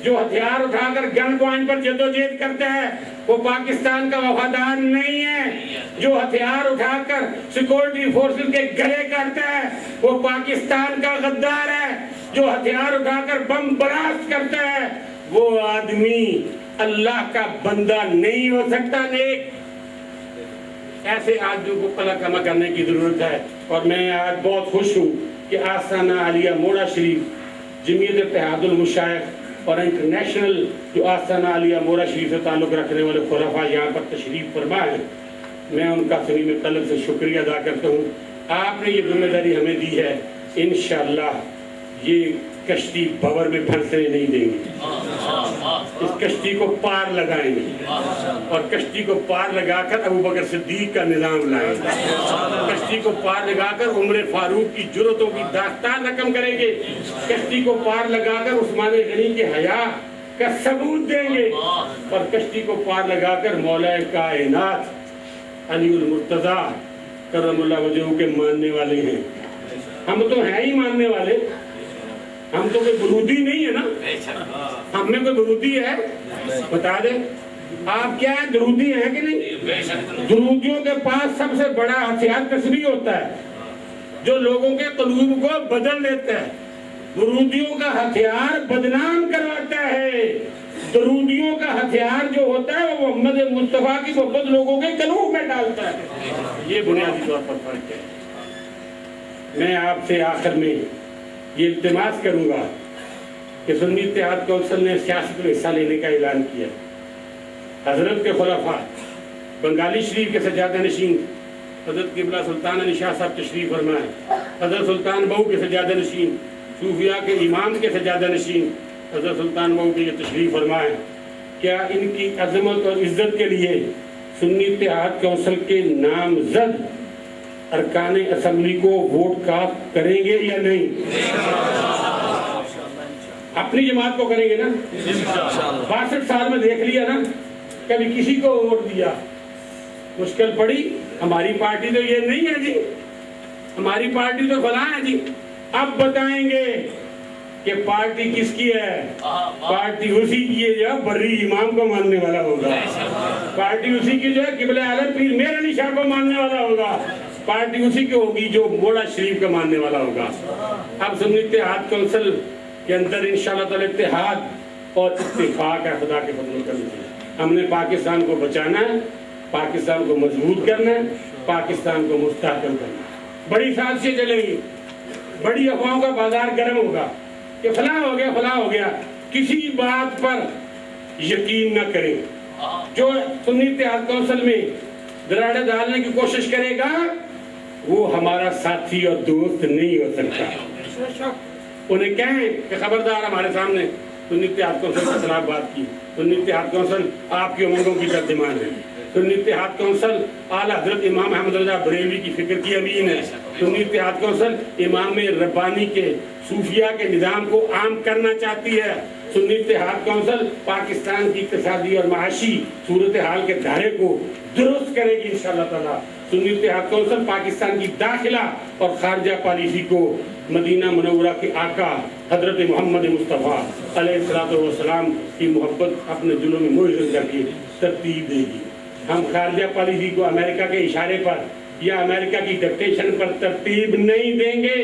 جو ہتھیار اٹھا کر گن پوائنٹ پر جدوجہد کرتا ہے وہ پاکستان کا وفادار نہیں ہے۔ جو ہتھیار اٹھا کر سیکورٹی فورسز کے گلے کاٹتا ہے وہ پاکستان کا غدار ہے۔ جو ہتھیار اٹھا کر بم براسٹ کرتا ہے وہ آدمی اللہ کا بندہ نہیں ہو سکتا۔ نیک ایسے آدمیوں کو قلع کما کرنے کی ضرورت ہے۔ اور میں آج بہت خوش ہوں کہ آستانہ عالیہ موڑا شریف، جمعیت اتحاد المشائخ اور انٹرنیشنل جو آستانہ عالیہ موڑا شریف سے تعلق رکھنے والے خلفاء یہاں پر تشریف فرما ہیں، میں ان کا صمیم قلب سے شکریہ ادا کرتا ہوں۔ آپ نے یہ ذمہ داری ہمیں دی ہے، انشاءاللہ یہ کشتی بھور میں پھنسنے نہیں دیں گے، اس کشتی کو پار لگائیں گے، اور کشتی کو پار لگا کر ابو بکر صدیق کا نظام لائیں گے، کشتی کو پار لگا کر عمر فاروق کی جرأتوں کی داستان رقم کریں گے، کشتی کو پار لگا کر عثمان غنی کے حیا کا ثبوت دیں گے، اور کشتی کو پار لگا کر مولا کائنات علی المرتضیٰ کرم اللہ وجہہ کے ماننے والے ہیں۔ ہم تو ہیں ہی ماننے والے، ہم تو کوئی برودی نہیں ہے نا, ہم میں کوئی برودی ہے بتا دیں آپ کیا ہے, درودی ہیں کہ نہیں؟ درودیوں کے پاس سب سے بڑا ہتھیار تسبیح ہوتا ہے جو لوگوں کے قلوب کو بدل دیتا ہے. درودیوں کا ہتھیار بدنام کرواتا ہے, درودیوں کا ہتھیار جو ہوتا ہے وہ محمد مصطفیٰ کی محبت لوگوں کے قلوب میں ڈالتا ہے. یہ بنیادی طور پر فرق ہے. میں آپ سے آخر میں یہ التماس کروں گا کہ سنی اتحاد کونسل نے سیاست میں حصہ لینے کا اعلان کیا. حضرت کے خلفاء بنگالی شریف کے سجادہ نشین حضرت قبلہ سلطان علی شاہ صاحب تشریف فرمائے, حضرت سلطان بہو کے سجادہ نشین, صوفیاء کے امام کے سجادہ نشین حضرت سلطان بہو کے یہ تشریف فرمائے. کیا ان کی عظمت اور عزت کے لیے سنی اتحاد کونسل کے نامزد ارکان اسمبلی کو ووٹ کاسٹ کریں گے یا نہیں؟ اپنی جماعت کو کریں گے نا. 62 سال میں دیکھ لیا نا, کبھی کسی کو ووٹ دیا, مشکل پڑی. ہماری پارٹی تو یہ نہیں ہے جی, ہماری پارٹی تو فلاں ہے جی. اب بتائیں گے کہ پارٹی کس کی ہے. پارٹی اسی کی ہے جو بری امام کو ماننے والا ہوگا, پارٹی اسی کی جو ہے قبلہ اعظم پیر میر علی شاہ کو ماننے والا ہوگا, پارٹی اسی کی ہوگی جو مولا شریف کا ماننے والا ہوگا. اب سنی اتحاد کونسل کے اندر انشاءاللہ تعالی اتحاد اور اتفاق ہے خدا کے فضل و کرم سے. ہم نے پاکستان کو بچانا ہے, پاکستان کو مضبوط کرنا ہے, پاکستان کو مستحکم کرنا ہے. بڑی سازشیں چلیں گی, بڑی افواہوں کا بازار گرم ہوگا کہ فلاں ہو گیا فلاں ہو گیا. کسی بات پر یقین نہ کریں. جو سنی اتحاد کونسل میں دراڑے ڈالنے کی کوشش کرے گا وہ ہمارا ساتھی اور دوست نہیں ہو سکتا. انہیں کہیں کہ خبردار ہمارے سامنے سنی اتحاد کونسل کے خلاف بات کی. سنی اتحاد کونسل آپ کی امنگوں کی ترجمان ہے. سنی اتحاد کونسل اعلیٰ حضرت امام احمد رضا بریلوی کی فکر کی امین ہے. سنی اتحاد کونسل امام ربانی کے صوفیاء کے نظام کو عام کرنا چاہتی ہے. سنی اتحاد کونسل پاکستان کی اقتصادی اور معاشی صورتحال کے دھارے کو درست کرے گی انشاءاللہ تعالیٰ. سنی اتحاد کونسل پاکستان کی داخلہ اور خارجہ پالیسی کو مدینہ منورہ کے آقا حضرت محمد مصطفیٰ علیہ السلام کی محبت اپنے دلوں میں موجود کر کے ترتیب دے گی. ہم خارجہ پالیسی کو امریکہ کے اشارے پر یا امریکہ کی ڈکٹیشن پر ترتیب نہیں دیں گے.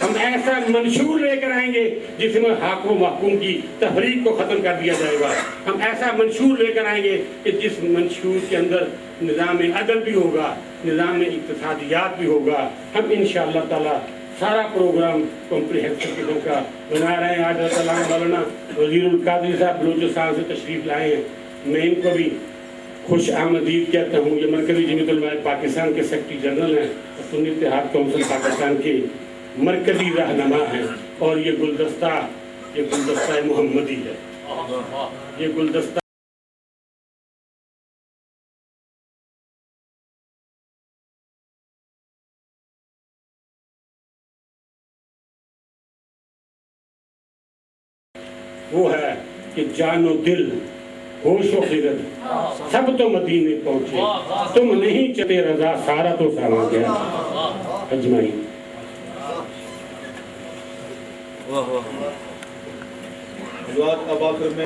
ہم ایسا منشور لے کر آئیں گے جس میں حاکم و محکوم کی تفریق کو ختم کر دیا جائے گا. ہم ایسا منشور لے کر آئیں گے کہ جس منشور کے اندر نظام عدل بھی ہوگا, نظام اقتصادیات بھی ہوگا. ہم انشاءاللہ تعالی سارا پروگرام کمپریہنسو قسم کا بنا رہے ہیں. آج مولانا وزیر القادری صاحب بلوچستان سے تشریف لائے ہیں. میں ان کو بھی خوش آمدید کہتا ہوں. یہ مرکزی جمعیت علماء پاکستان کے سیکرٹری جنرل ہیں, سنی اتحاد کونسل پاکستان کے مرکزی رہنما ہیں, اور یہ گلدستہ محمدی ہے. یہ گلدستہ وہ ہے کہ جان و دل ہوش و خرد سب تو مدینے پہنچے, تم نہیں چلے رضا سارا تو سارا گیا اجمعین. اب آخر میں